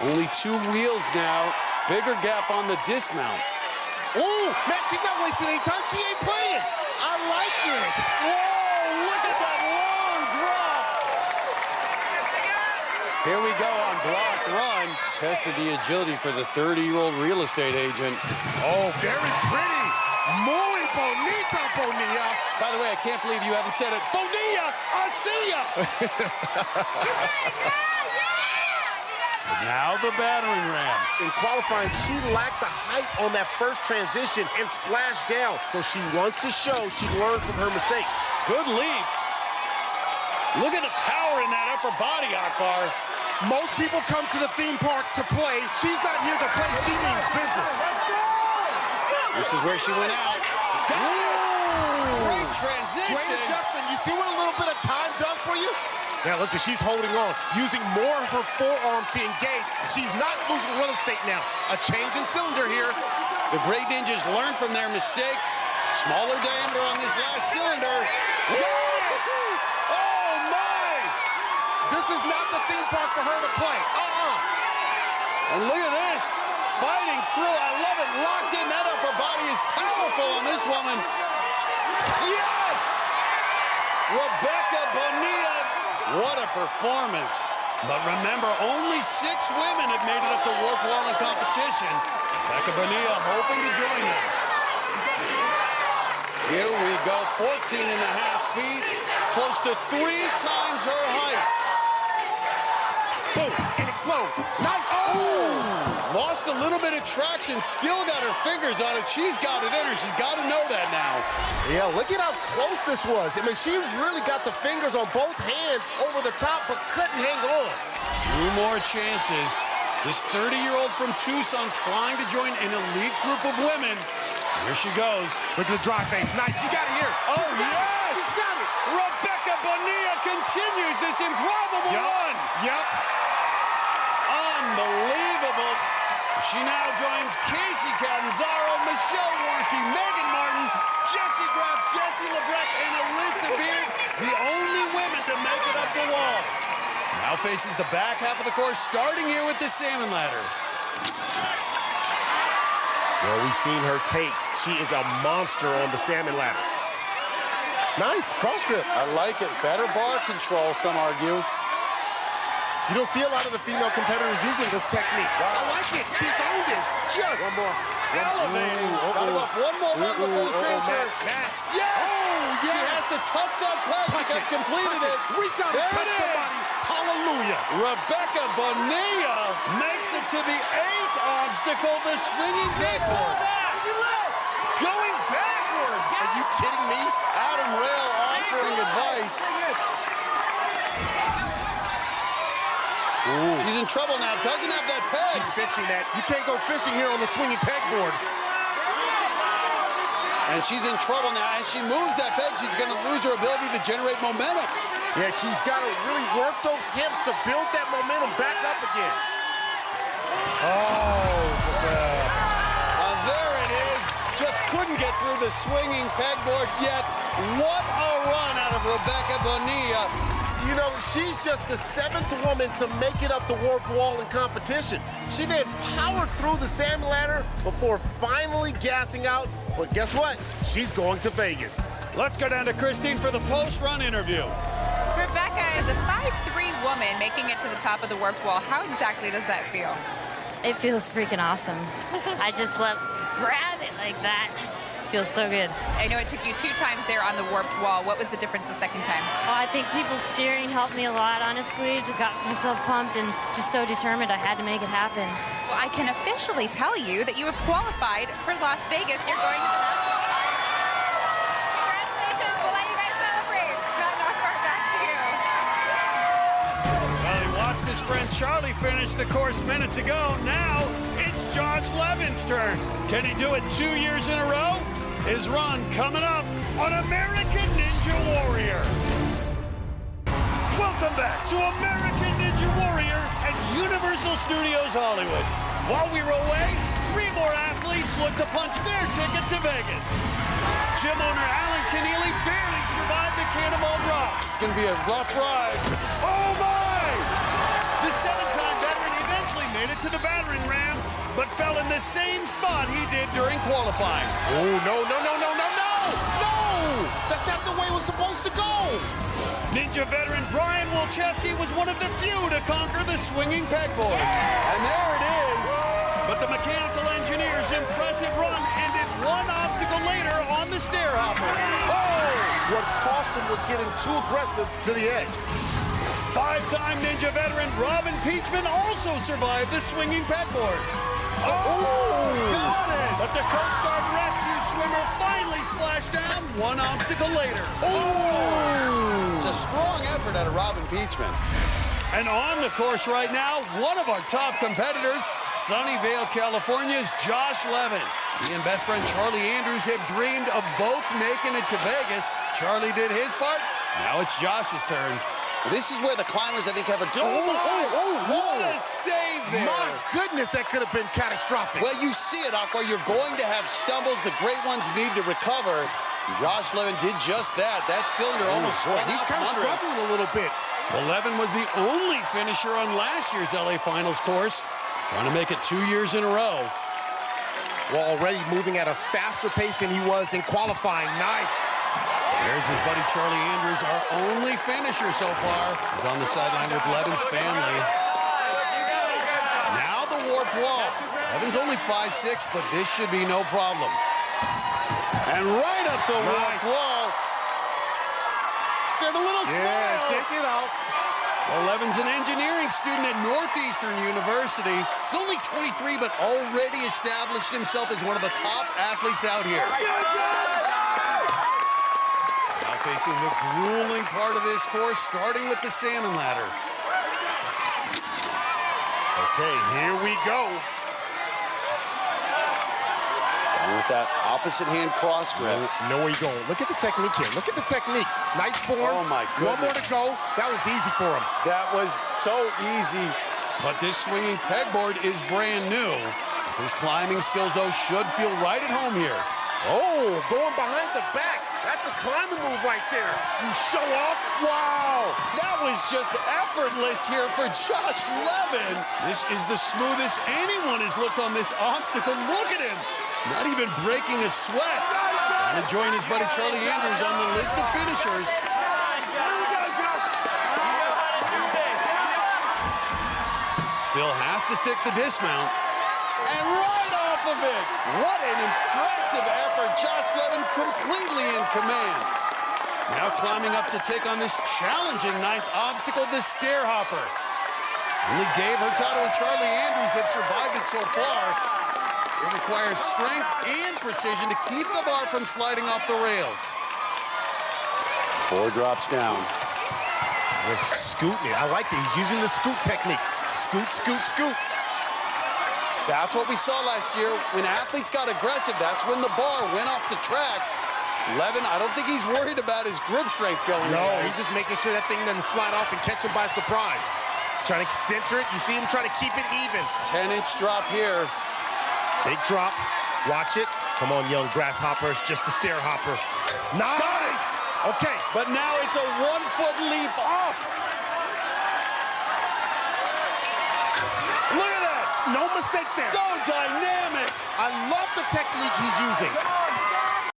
Only 2 wheels now. Bigger gap on the dismount. Ooh, man, she's not wasting any time. She ain't playing. I like it. Whoa, look at that long drop. Here we go on block run. Tested the agility for the 30-year-old real estate agent. Oh, very pretty. Muy bonita, Bonilla. By the way, I can't believe you haven't said it. Bonilla, I see ya. Now the battering ram. In qualifying, she lacked the height on that first transition and splashed down. So she wants to show she learned from her mistake. Good leap. Look at the power in that upper body, Akbar. Most people come to the theme park to play. She's not here to play. She means business. This is where she went out. Ooh, great transition. Great adjustment. You see what a little bit of time does for you? Now look, she's holding on, using more of her forearms to engage. She's not losing real estate now. A change in cylinder here. The great ninjas learn from their mistake. Smaller diameter on this last cylinder. What? Oh my! This is not the theme park for her to play. And look at this. Fighting through. I love it. Locked in. That upper body is powerful on this woman. Yes! Rebecca Bonilla. What a performance. But remember, only 6 women have made it up the warp wall in competition. Rebecca Bonilla hoping to join them. Here we go, 14.5 feet, close to 3 times her height. Boom, and explode. Nice. Oh! Lost a little bit of traction, still got her fingers on it. She's got it in her. She's got to know that now. Yeah, look at how close this was. I mean, she really got the fingers on both hands over the top, but couldn't hang on. 2 more chances. This 30-year-old from Tucson trying to join an elite group of women. Here she goes. Look at the dry face. Nice, you got it here. Oh, yes! She got it. Rebecca Bonilla continues this improbable run. Yep. Unbelievable. She now joins Casey Catanzaro, Michelle Warnke, Megan Martin, Jessie Graff, Jessie Labreck, and Alyssa Beard, the only women to make it up the wall. Now faces the back half of the course, starting here with the salmon ladder. Well, we've seen her tapes. She is a monster on the salmon ladder. Nice, cross grip. I like it. Better bar control, some argue. You don't see a lot of the female competitors using this technique. Wow. I like it. She's owned it. Just one more. Elevating. Gotta go up one more run before the transfer. Yes! Oh, yes! She has to touch that peg to get completed it. Reach out and touch somebody. Hallelujah. Rebecca Bonilla makes it to the 8th obstacle, the swinging pegboard. Going backwards. Are you kidding me? Adam Rail offering advice. Ooh. She's in trouble now, doesn't have that peg. She's fishing that. You can't go fishing here on the swinging pegboard. And she's in trouble now. As she moves that peg, she's going to lose her ability to generate momentum. Yeah, she's got to really work those hips to build that momentum back up again. Oh, there it is. Just couldn't get through the swinging pegboard yet. What a run out of Rebecca Bonilla. You know, she's just the 7th woman to make it up the warp wall in competition. She then powered through the salmon ladder before finally gassing out. But guess what? She's going to Vegas. Let's go down to Christine for the post-run interview. Rebecca is a 5'3" woman making it to the top of the warped wall. How exactly does that feel? It feels freaking awesome. I just grab it like that. Feels so good. I know it took you 2 times there on the warped wall. What was the difference the second time? Oh, I think people's cheering helped me a lot, honestly. Just got myself pumped and just so determined I had to make it happen. Well, I can officially tell you that you have qualified for Las Vegas. You're going to the national finals. Congratulations. We'll let you guys celebrate. Matt Knockbar, back to you. Well, he watched his friend Charlie finish the course minutes ago. Now it's Josh Levin's turn. Can he do it 2 years in a row? His run coming up on American Ninja Warrior. Welcome back to American Ninja Warrior at Universal Studios Hollywood. While we were away, 3 more athletes look to punch their ticket to Vegas. Gym owner Alan Keneally barely survived the Cannonball Drop. It's going to be a rough ride. Oh my! The 7-time veteran eventually made it to the battering ram, but fell in the same spot he did during qualifying. Oh, no, no, no, no, no, no! No! That's not the way it was supposed to go! Ninja veteran Brian Wolcheski was one of the few to conquer the swinging pegboard. And there it is. But the mechanical engineer's impressive run ended 1 obstacle later on the stair hopper. Oh! What cost him was getting too aggressive to the edge. 5-time Ninja veteran Robin Peachman also survived the swinging pegboard. Oh! Got it! But the Coast Guard rescue swimmer finally splashed down 1 obstacle later. Oh! It's a strong effort out of Robin Peachman. And on the course right now, one of our top competitors, Sunnyvale, California's Josh Levin. He and best friend Charlie Andrews have dreamed of both making it to Vegas. Charlie did his part. Now it's Josh's turn. This is where the climbers, I think, have a... What a save there. My goodness, that could have been catastrophic. Well, you see it, Aqua. You're going to have stumbles. The great ones need to recover. Josh Levin did just that. That cylinder almost swung out. He's kind of struggling a little bit. Well, Levin was the only finisher on last year's LA Finals course. Trying to make it 2 years in a row. Well, already moving at a faster pace than he was in qualifying. Nice. There's his buddy Charlie Andrews, our only finisher so far. He's on the sideline with Levin's family. Now the warp wall. Levin's only 5'6", but this should be no problem. And right up the warp wall. Get a little smile. Yeah, shake it out. Well, Levin's an engineering student at Northeastern University. He's only 23, but already established himself as one of the top athletes out here. Now facing the grueling part of this course, starting with the salmon ladder. Okay, here we go. And with that opposite hand cross grip. Know where you're going. Look at the technique here. Look at the technique. Nice form. Oh, my goodness. One more to go. That was easy for him. That was so easy. But this swinging pegboard is brand new. His climbing skills, though, should feel right at home here. Oh, going behind the back. That's a climbing move right there. You show off. Wow, that was just effortless here for Josh Levin. This is the smoothest anyone has looked on this obstacle. Look at him. Not even breaking a sweat. And join his buddy Charlie Andrews on the list of finishers. Still has to stick the dismount. And right off of it. What an impressive effort. Josh Levin completely in command. Now climbing up to take on this challenging ninth obstacle, the stair hopper. Only Gabe Hurtado and Charlie Andrews have survived it so far. It requires strength and precision to keep the bar from sliding off the rails. 4 drops down. We're scooting it. I like it. He's using the scoot technique. Scoot, scoot, scoot. That's what we saw last year. When athletes got aggressive, that's when the bar went off the track. Levin, I don't think he's worried about his grip strength going No, away. he's just making sure that thing doesn't slide off and catch him by surprise. Trying to center it. You see him trying to keep it even. 10-inch drop here. Big drop. Watch it. Come on, young grasshopper. It's just a stair hopper. Nice! Okay. But now it's a 1-foot leap up. Look at that. No mistake there. So dynamic. I love the technique he's using.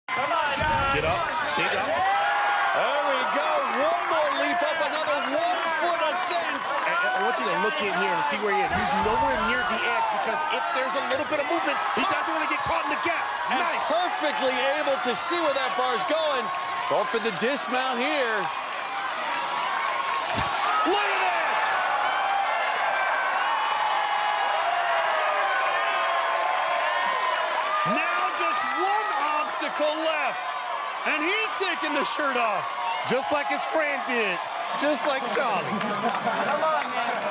Come on, guys. Get up. Big up. There we go. One more leap up. Another 1-foot ascent. I want you to look in here and see where he is. He's nowhere near the edge because if there's a little bit of movement, he doesn't want to get caught in the gap. And nice. perfectly able to see where that bar's going. Go for the dismount here. Look at that! Now just one obstacle left. And he's taking the shirt off. Just like his friend did. Just like Charlie. Come on, man.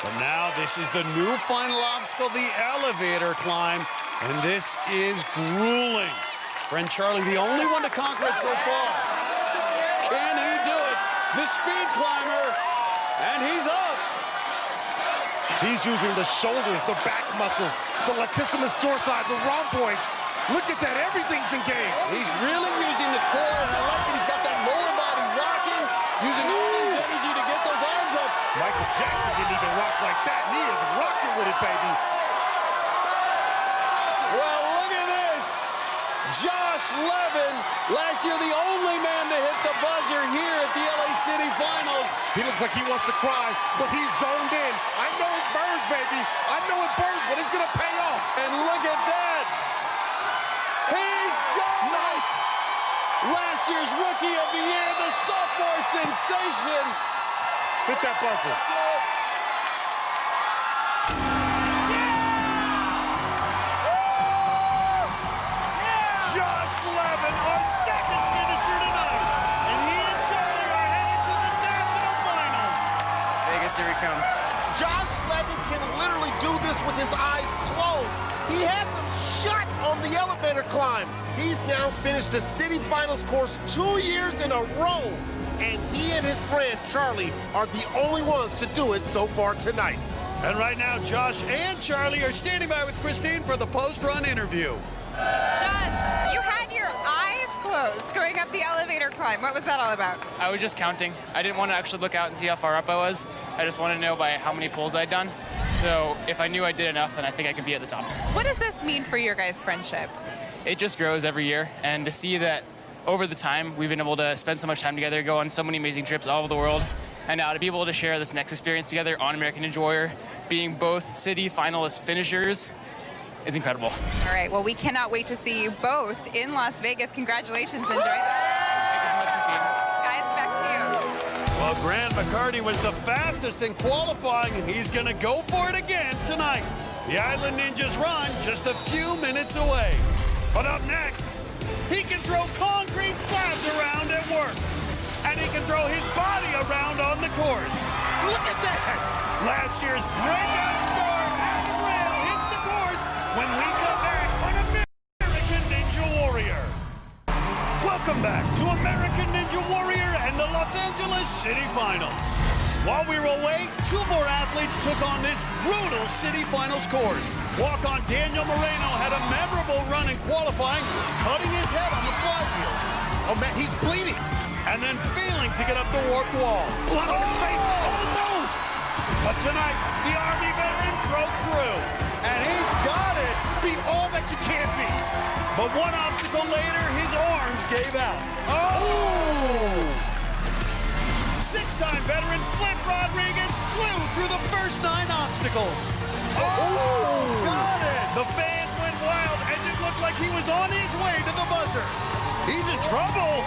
But now this is the new final obstacle, the elevator climb. And this is grueling. Friend Charlie, the only one to conquer it so far. Can he do it? The speed climber. And he's up. He's using the shoulders, the back muscles, the latissimus dorsi, the rhomboid. Look at that, everything's engaged. He's really using the core, and I like that he's got that lower body rocking, using all his energy to get those arms up. Michael Jackson didn't even rock like that. He is rocking with it, baby. Well, look at this. Josh Levin, last year the only man to hit the buzzer here at the LA City Finals. He looks like he wants to cry, but he's zoned in. I know it burns, baby. I know it burns, but it's gonna pay off. And look at that. He's gone. Nice. Last year's Rookie of the Year, the sophomore sensation. Hit that buzzer. Josh Levin, our second finisher tonight. And he and Charlie are headed to the national finals. Vegas, here we come. Josh Levin can literally do this with his eyes closed. He had them shut on the elevator climb. He's now finished the city finals course 2 years in a row. And he and his friend, Charlie, are the only ones to do it so far tonight. And right now, Josh and Charlie are standing by with Christine for the post-run interview. Josh, you had your eyes closed going up the elevator climb. What was that all about? I was just counting. I didn't want to actually look out and see how far up I was. I just wanted to know by how many pulls I'd done. So if I knew I did enough, then I think I could be at the top. What does this mean for your guys' friendship? It just grows every year, and to see that over the time, we've been able to spend so much time together, go on so many amazing trips all over the world. And now to be able to share this next experience together on American Ninja Warrior, being both city finalist finishers, is incredible. All right, well, we cannot wait to see you both in Las Vegas. Congratulations, enjoy that. Thank you so much, Christine. Guys, back to you. Well, Grant McCarty was the fastest in qualifying, and he's going to go for it again tonight. The Island Ninjas run just a few minutes away. But up next, he can throw concrete slabs around at work, and he can throw his body around on the course. Look at that! Last year's breakout star, Adam Rail, hits the course when we come back on American Ninja Warrior. Welcome back to American Ninja Warrior and the Los Angeles City Finals. While we were away, 2 more athletes took on this brutal City Finals course. Walk-on Daniel Moreno had a memorable run in qualifying, cutting his head on the flywheels. Oh man, he's bleeding. And then failing to get up the warped wall. Blood on his face, almost! But tonight, the Army veteran broke through, and he's got it. Be all that you can be. But one obstacle later, his arms gave out. Oh! 6-time veteran Flip Rodriguez flew through the first 9 obstacles. Oh! Got it! The fans went wild as it looked like he was on his way to the buzzer. He's in trouble,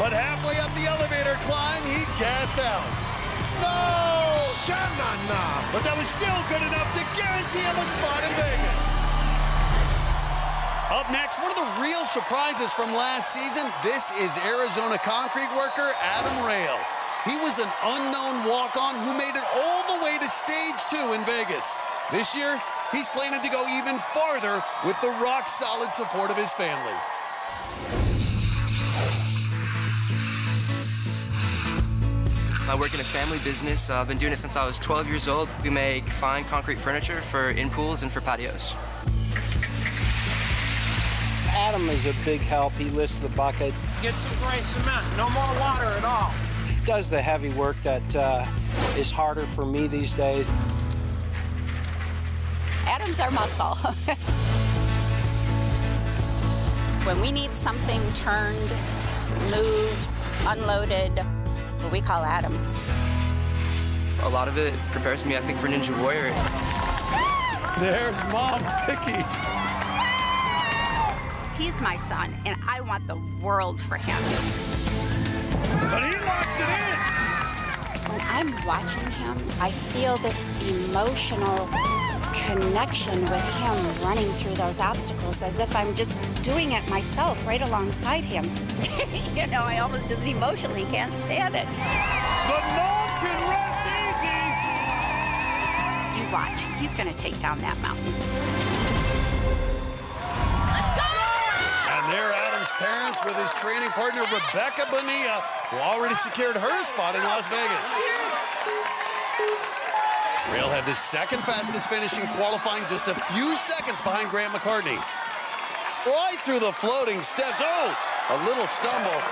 but halfway up the elevator climb, he gassed out. No! Sha-na-na! But that was still good enough to guarantee him a spot in Vegas. Up next, one of the real surprises from last season, this is Arizona concrete worker Adam Rail. He was an unknown walk-on who made it all the way to stage 2 in Vegas. This year, he's planning to go even farther with the rock-solid support of his family. I work in a family business. I've been doing it since I was 12 years old. We make fine concrete furniture for in pools and for patios. Adam is a big help. He lifts the buckets. Get some gray cement, no more water at all. He does the heavy work that is harder for me these days. Adam's our muscle. When we need something turned, moved, unloaded, we call Adam. A lot of it prepares me, I think, for Ninja Warrior. There's Mom Vicky. He's my son, and I want the world for him. But he locks it in. When I'm watching him, I feel this emotional connection with him running through those obstacles as if I'm just doing it myself right alongside him. You know, I almost just emotionally can't stand it. But Mom can rest easy. You watch, he's gonna take down that mountain. And there Adam's parents with his training partner Rebecca Bonilla, who already secured her spot in Las Vegas. Rail had the second fastest finish in qualifying, just a few seconds behind Grant McCartney. Right through the floating steps. Oh, a little stumble.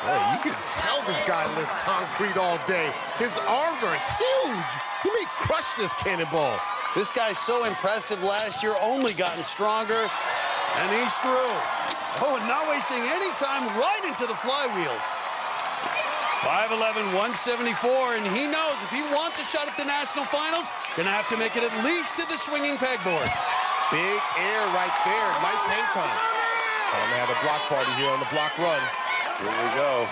Hey, you can tell this guy lifts concrete all day. His arms are huge. He may crush this cannonball. This guy's so impressive last year, only gotten stronger, and he's through. Oh, and not wasting any time, right into the flywheels. 5'11", 174, and he knows if he wants a shot at the national finals, gonna have to make it at least to the swinging pegboard. Big air right there. Nice hang time. Time to have a block party here on the block run. Here we go.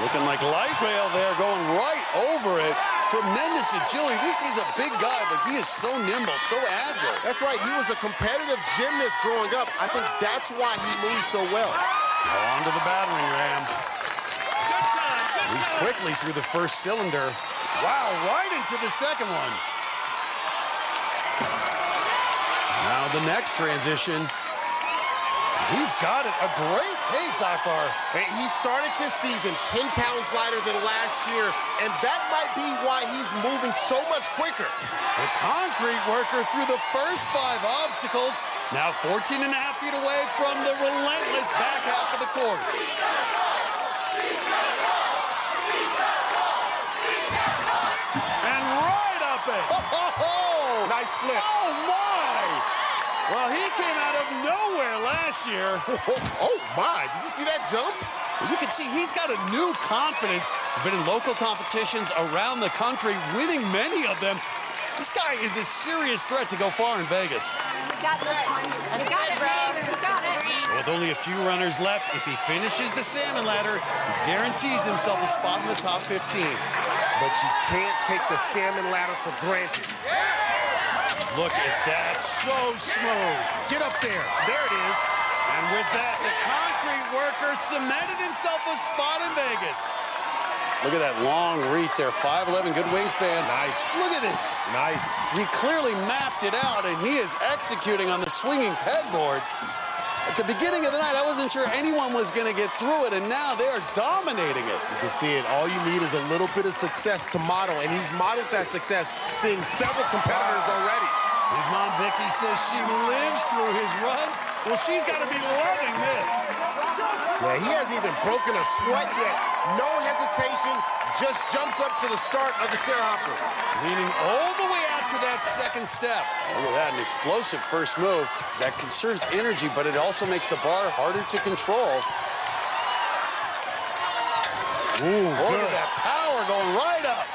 Looking like light rail there, going right over it. Tremendous agility. This is a big guy, but he is so nimble, so agile. That's right. He was a competitive gymnast growing up. I think that's why he moves so well. Now on to the battering ram. Moves quickly through the first cylinder. Wow, right into the second one. Now the next transition. He's got it. A great pace, Akbar. And he started this season 10 pounds lighter than last year, and that might be why he's moving so much quicker. The concrete worker through the first 5 obstacles, now 14.5 feet away from the relentless back half of the course. And right up it. Nice flip. Oh, my. Well, he came out of nowhere last this year. Oh, my. Did you see that jump? You can see he's got a new confidence. He's been in local competitions around the country, winning many of them. This guy is a serious threat to go far in Vegas. You got this one. You got it, bro. You got it. With only a few runners left, if he finishes the salmon ladder, he guarantees himself a spot in the top 15. But you can't take the salmon ladder for granted. Look at that, so smooth. Get up there. There it is. And with that, the concrete worker cemented himself a spot in Vegas. Look at that long reach there, 5'11", good wingspan. Nice. Look at this. Nice. He clearly mapped it out, and he is executing on the swinging pegboard. At the beginning of the night, I wasn't sure anyone was going to get through it, and now they are dominating it. You can see it. All you need is a little bit of success to model, and he's modeled that success, seeing several competitors already. His mom, Vicky, says she lives through his runs. Well, she's got to be loving this. Yeah, he hasn't even broken a sweat yet. No hesitation, just jumps up to the start of the stair hopper. Leaning all the way out to that second step. Look at that, an explosive first move that conserves energy, but it also makes the bar harder to control. Ooh, look at that power going right up.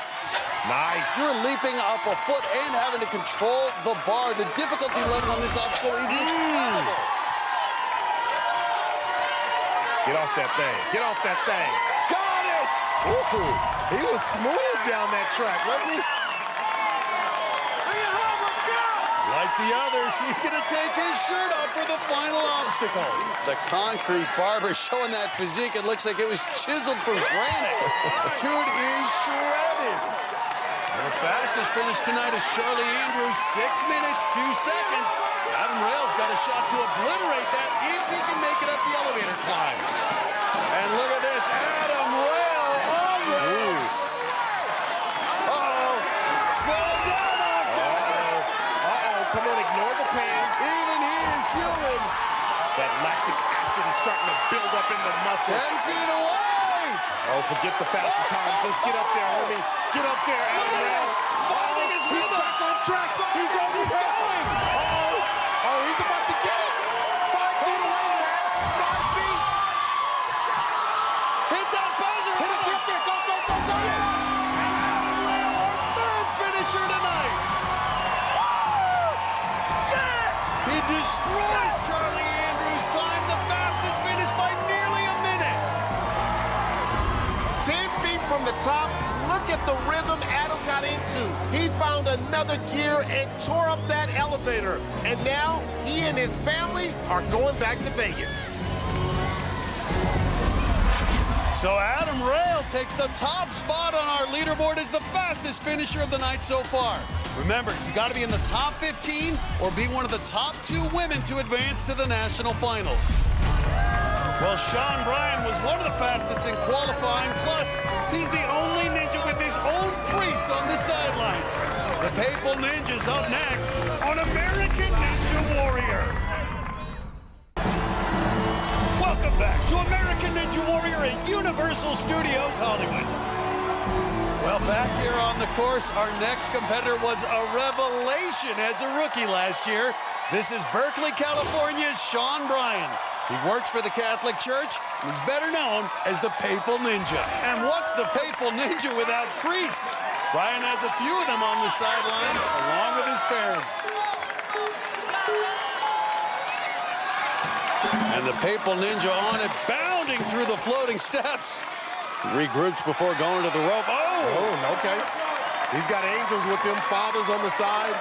Nice. You're leaping up a foot and having to control the bar. The difficulty level on this obstacle is incredible. Get off that thing. Get off that thing. Got it! Ooh, he was smooth down that track, wasn't he? Like the others, he's going to take his shirt off for the final obstacle. The concrete barber showing that physique. It looks like it was chiseled from granite. Dude is shredded. The fastest finish tonight is Charlie Andrews, 6 minutes, 2 seconds. Adam Rail's got a shot to obliterate that if he can make it up the elevator climb. And look at this, Adam Rail on rails. Uh-oh, slow down off there. Come on, ignore the pain. Even he is human. That lactic acid is starting to build up in the muscle. 10 feet away. Oh, forget the fastest time. Just get up there, homie. Get up there, Adam Rail. Finding his rhythm. He's back on track. He's on his going. Uh-oh. Oh, he's about to get it. 5 feet away, man. 5 feet. Hit that buzzer. Hit it, get there. Go, go, go, go. Yes. And Adam Rail, our third finisher tonight. He destroys Charlie Andrews' time, the fastest finish by nearly a minute. 10 feet from the top, look at the rhythm Adam got into. He found another gear and tore up that elevator. And now, he and his family are going back to Vegas. So Adam Rail takes the top spot on our leaderboard as the fastest finisher of the night so far. Remember, you got to be in the top 15 or be one of the top 2 women to advance to the national finals. Well, Sean Bryan was one of the fastest in qualifying, plus he's the only ninja with his own priests on the sidelines. The Papal Ninja's up next on American Ninja Warrior. Welcome back to American Ninja Warrior at Universal Studios Hollywood. Well, back here on the course, our next competitor was a revelation as a rookie last year. This is Berkeley, California's Sean Bryan. He works for the Catholic Church, and he's better known as the Papal Ninja. And what's the Papal Ninja without priests? Bryan has a few of them on the sidelines, along with his parents. And the Papal Ninja on it, bounding through the floating steps. Regroups before going to the rope. Oh, okay. He's got angels with him, fathers on the side.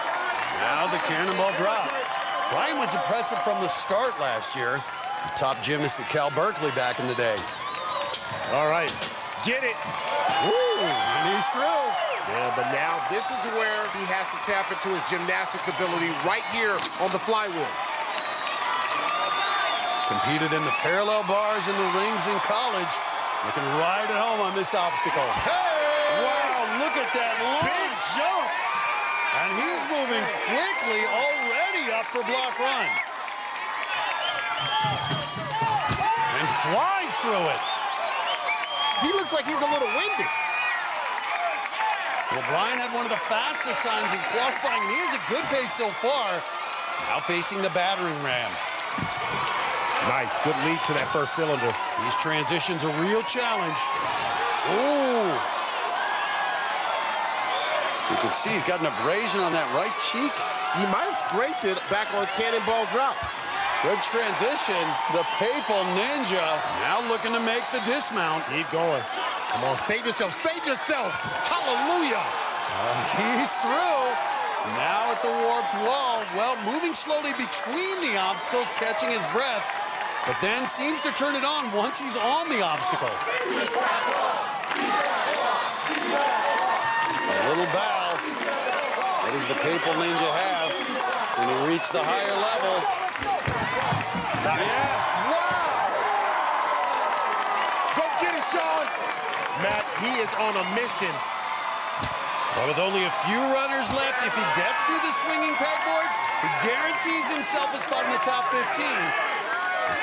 Now the cannonball drop. Bryan was impressive from the start last year. The top gymnast at Cal Berkeley back in the day. All right, get it. Woo, and he's through. Yeah, but now this is where he has to tap into his gymnastics ability right here on the flywheels. Competed in the parallel bars and the rings in college. Looking right at home on this obstacle. Hey! Wow, look at that long jump. And he's moving quickly already up for block run. And flies through it. He looks like he's a little winded. Well, Bryan had one of the fastest times in qualifying, and he has a good pace so far. Now facing the battering ram. Nice, good lead to that first cylinder. These transitions a real challenge. Ooh. You can see he's got an abrasion on that right cheek. He might have scraped it back on cannonball drop. Good transition. The Papal Ninja now looking to make the dismount. Keep going. Come on, save yourself, save yourself. Hallelujah. He's through. Now at the warped wall. Well, moving slowly between the obstacles, catching his breath, but then seems to turn it on once he's on the obstacle. A little bow. What does the Papal Ninja have when he reached the higher level? Yes, wow! Go get it, Sean! Matt, he is on a mission. But with only a few runners left, if he gets through the swinging pegboard, he guarantees himself a spot in the top 15.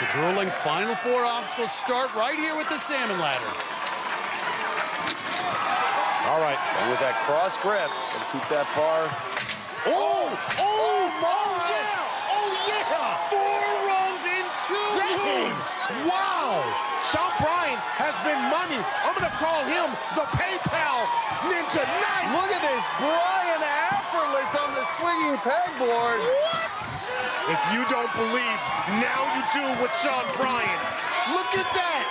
The grueling final 4 obstacles start right here with the salmon ladder. All right. And with that cross grip, gotta keep that bar. Oh! Oh, yeah! Oh, yeah! 4 runs in 2 moves. Wow! Sean Bryan has been money. I'm gonna call him the PayPal Ninja. Nice! Look at this, Bryan effortless on the swinging pegboard. What? If you don't believe, now you do with Sean Bryan. Look at that!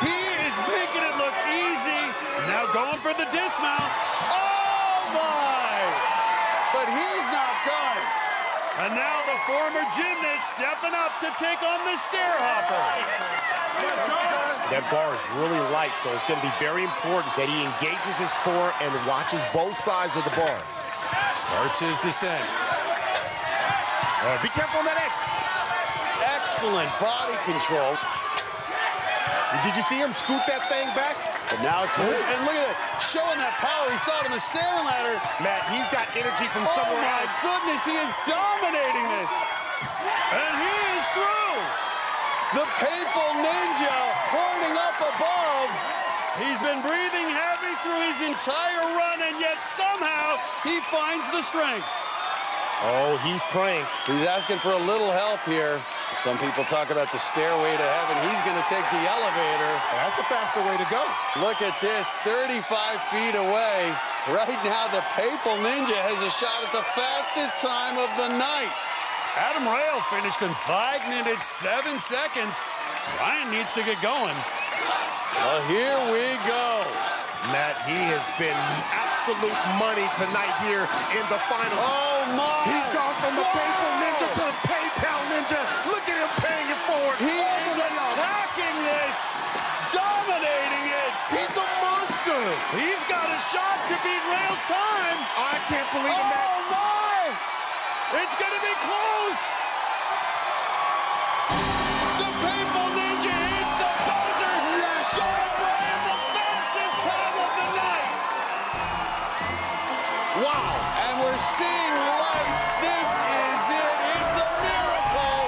He is making it look easy. Now going for the dismount. Oh my! But he's not done. And now the former gymnast stepping up to take on the stair hopper. That bar is really light, so it's going to be very important that he engages his core and watches both sides of the bar. Starts his descent. All right, be careful on that edge. Excellent body control. Did you see him scoot that thing back? But now it's and look at that, showing that power. He saw it on the salmon ladder. Matt, he's got energy from somewhere else. Oh my goodness, he is dominating this. And he is through. The Papal Ninja pointing up above. He's been breathing heavy through his entire run, and yet somehow he finds the strength. Oh, he's praying. He's asking for a little help here. Some people talk about the stairway to heaven. He's going to take the elevator. That's a faster way to go. Look at this, 35 feet away. Right now, the Papal Ninja has a shot at the fastest time of the night. Adam Rail finished in 5 minutes, 7 seconds. Ryan needs to get going. Well, here we go. Matt, he has been absolute money tonight here in the finals. Oh, my. He's gone from the Papal Ninja to the PayPal Ninja. Look at him paying it forward. He is attacking this, dominating it. He's a monster. He's got a shot to beat Rail's time. I can't believe it, Matt. Oh, my. It's going to be close. The Papal Ninja hits the buzzer. Sean Bryan, the fastest time of the night. Wow. And we're seeing lights. This is it. It's a miracle.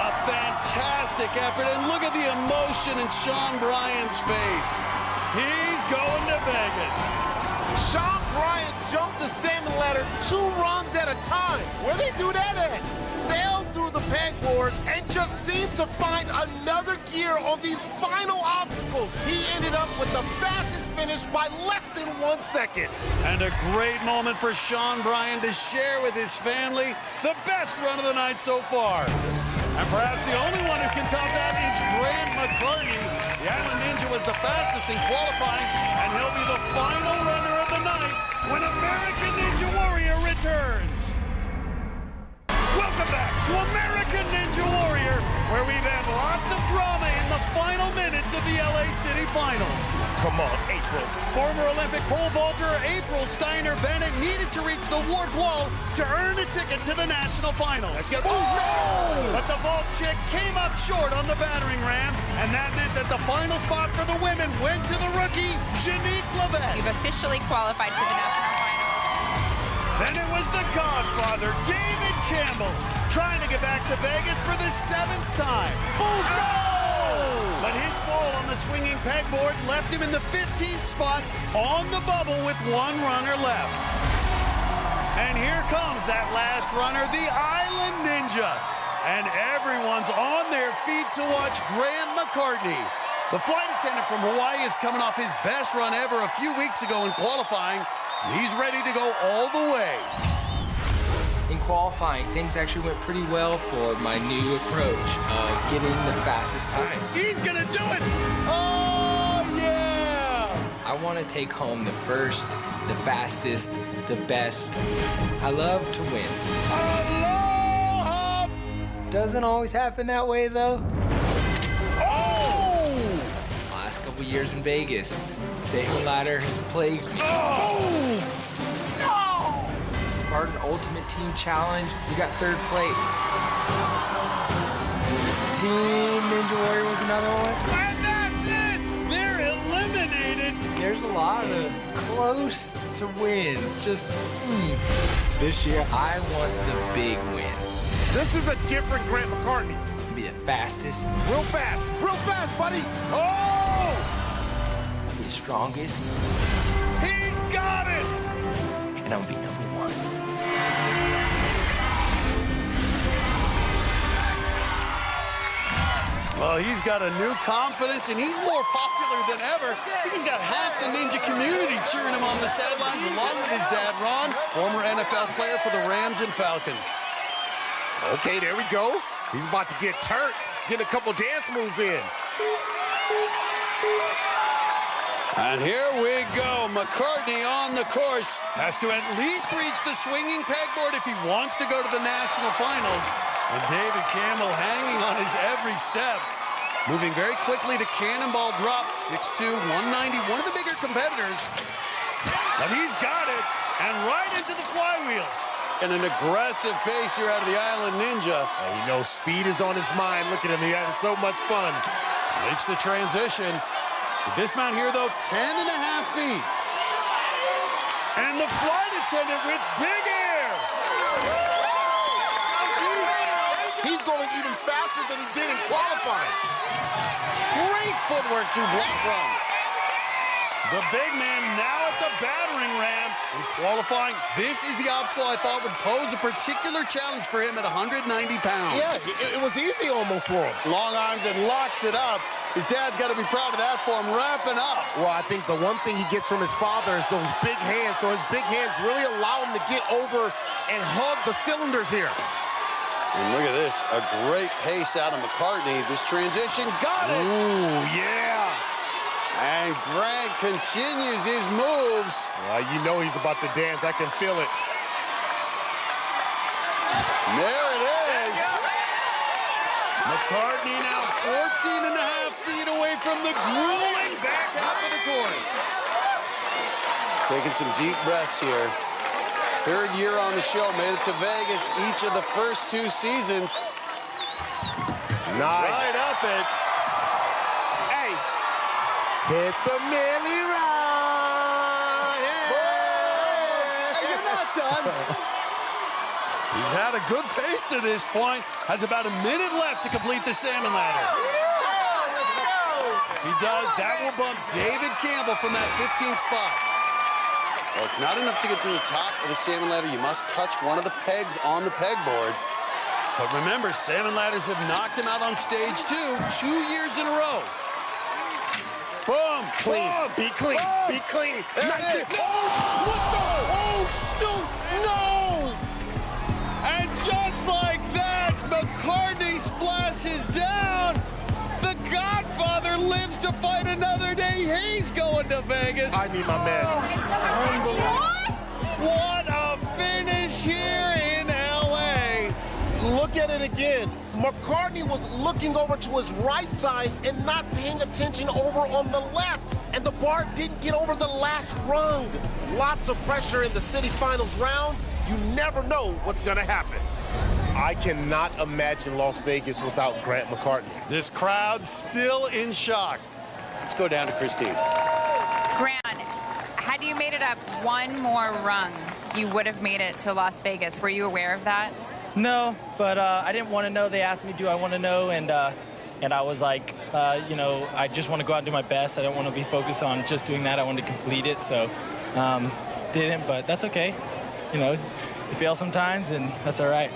A fantastic effort. And look at the emotion in Sean Bryan's face. He's going to Vegas. Sean Bryan jumped the salmon ladder 2 runs at a time. Where they do that at? Sailed through the pegboard and just seemed to find another gear on these final obstacles. He ended up with the fastest finish by less than 1 second. And a great moment for Sean Bryan to share with his family the best run of the night so far. And perhaps the only one who can top that is Grant McCartney. The Island Ninja was the fastest in qualifying, and he'll be the final runner of the night when American Ninja Warrior returns. Welcome back to American Ninja Warrior, where we've had lots of drama in the final minutes of the LA City Finals. Come on, April. Former Olympic pole vaulter April Steiner Bennett needed to reach the warped wall to earn a ticket to the national finals. Oh, no! But the vault chick came up short on the battering ram, and that meant that the final spot for the women went to the rookie, Janique Levesque. You've officially qualified for the national finals. Then it was the Godfather, David Campbell, trying to get back to Vegas for the 7th time. Oh, no! But his fall on the swinging pegboard left him in the 15th spot on the bubble with 1 runner left. And here comes that last runner, the Island Ninja. And everyone's on their feet to watch Grant McCartney. The flight attendant from Hawaii is coming off his best run ever a few weeks ago in qualifying. He's ready to go all the way. In qualifying, things actually went pretty well for my new approach of getting the fastest time. He's gonna do it! Oh, yeah! I want to take home the first, the fastest, the best. I love to win. Aloha! Doesn't always happen that way, though. Oh! Last couple years in Vegas, Salmon ladder has plagued me. Oh! Spartan Ultimate Team Challenge, we got 3rd place. Team Ninja Warrior was another one. And that's it! They're eliminated! There's a lot of close to wins, just, This year, I want the big win. This is a different Grant McCartney. Be the fastest. Real fast, buddy! Oh! Be the strongest. He's got it! And I'm gonna be #1. Well, he's got a new confidence, and he's more popular than ever. I think he's got half the ninja community cheering him on the sidelines, along with his dad, Ron, former NFL player for the Rams and Falcons. Okay, there we go. He's about to get turned, getting a couple dance moves in. And here we go. McCartney on the course. Has to at least reach the swinging pegboard if he wants to go to the national finals. And David Campbell hanging on his every step. Moving very quickly to cannonball drop, 6'2", 190, one of the bigger competitors. But he's got it, and right into the flywheels. And an aggressive pace here out of the Island Ninja. And you know, speed is on his mind. Look at him, he had so much fun. Makes the transition. The dismount here, though, 10.5 feet. And the flight attendant with big air. He's going even faster than he did in qualifying. Great footwork through block run. The big man now at the battering ram. In qualifying, this is the obstacle I thought would pose a particular challenge for him at 190 pounds. Yeah, it was easy almost for him. Long arms and locks it up. His dad's got to be proud of that for him, wrapping up. Well, I think the one thing he gets from his father is those big hands, so his big hands really allow him to get over and hug the cylinders here. And look at this, a great pace out of McCartney. This transition, got it! Ooh, yeah! And Grant continues his moves. Well, you know he's about to dance, I can feel it. There it is! McCartney now 14.5 feet away from the grueling back half of the course. Taking some deep breaths here. 3rd year on the show, made it to Vegas each of the first 2 seasons. Nice. Right up it. Hey, hit the Millie run. Hey, you're not done. He's had a good pace to this point. Has about a minute left to complete the salmon ladder. If he does, that will bump David Campbell from that 15th spot. Well, it's not enough to get to the top of the salmon ladder. You must touch one of the pegs on the pegboard. But remember, salmon ladders have knocked him out on stage 2 years in a row. Boom! Clean. Boom, be clean. Boom. Be clean. Nice. Oh, what the? Oh, shoot! No! And just like that, McCartney splashes down. The Godfather lives to fight another day. He's going to Vegas. I need my meds. What a finish here in L.A. Look at it again. McCartney was looking over to his right side and not paying attention over on the left. And the bar didn't get over the last rung. Lots of pressure in the city finals round. You never know what's gonna happen. I cannot imagine Las Vegas without Grant McCartney. This crowd's still in shock. Let's go down to Christine. Grant, had you made it up one more rung, you would have made it to Las Vegas. Were you aware of that? No, but I didn't want to know. They asked me, do I want to know? And I was like, you know, I just want to go out and do my best. I don't want to be focused on just doing that. I wanted to complete it, so didn't, but that's okay. You know, you fail sometimes, and that's all right.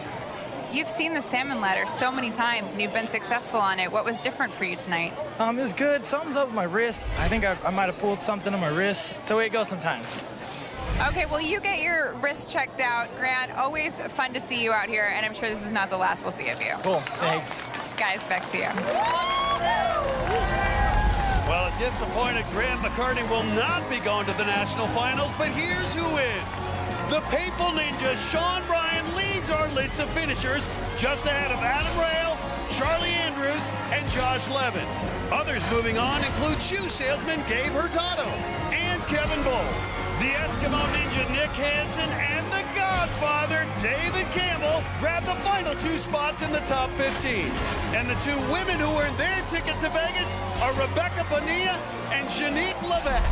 You've seen the salmon ladder so many times, and you've been successful on it. What was different for you tonight? It was good. Something's up with my wrist. I think I might have pulled something on my wrist. That's the way it goes sometimes. Okay, well, you get your wrist checked out. Grant, always fun to see you out here, and I'm sure this is not the last we'll see of you. Cool, thanks. Guys, back to you. Well, a disappointed Grant McCartney will not be going to the national finals, but here's who is. The Papal Ninja, Sean Bryan, leads our list of finishers, just ahead of Adam Rail, Charlie Andrews, and Josh Levin. Others moving on include shoe salesman Gabe Hurtado and Kevin Bull, the Eskimo Ninja Nick Hansen, and the Godfather David Campbell grab the final 2 spots in the top 15. And the 2 women who earned their ticket to Vegas are Rebecca Bonilla and Janique Levesque.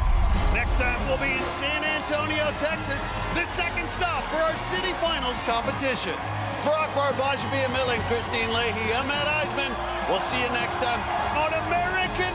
Next time we'll be in San Antonio, Texas, the second stop for our city finals competition. For Akbar Bajabia Miller and Christine Leahy, I'm Matt Eisman. We'll see you next time on American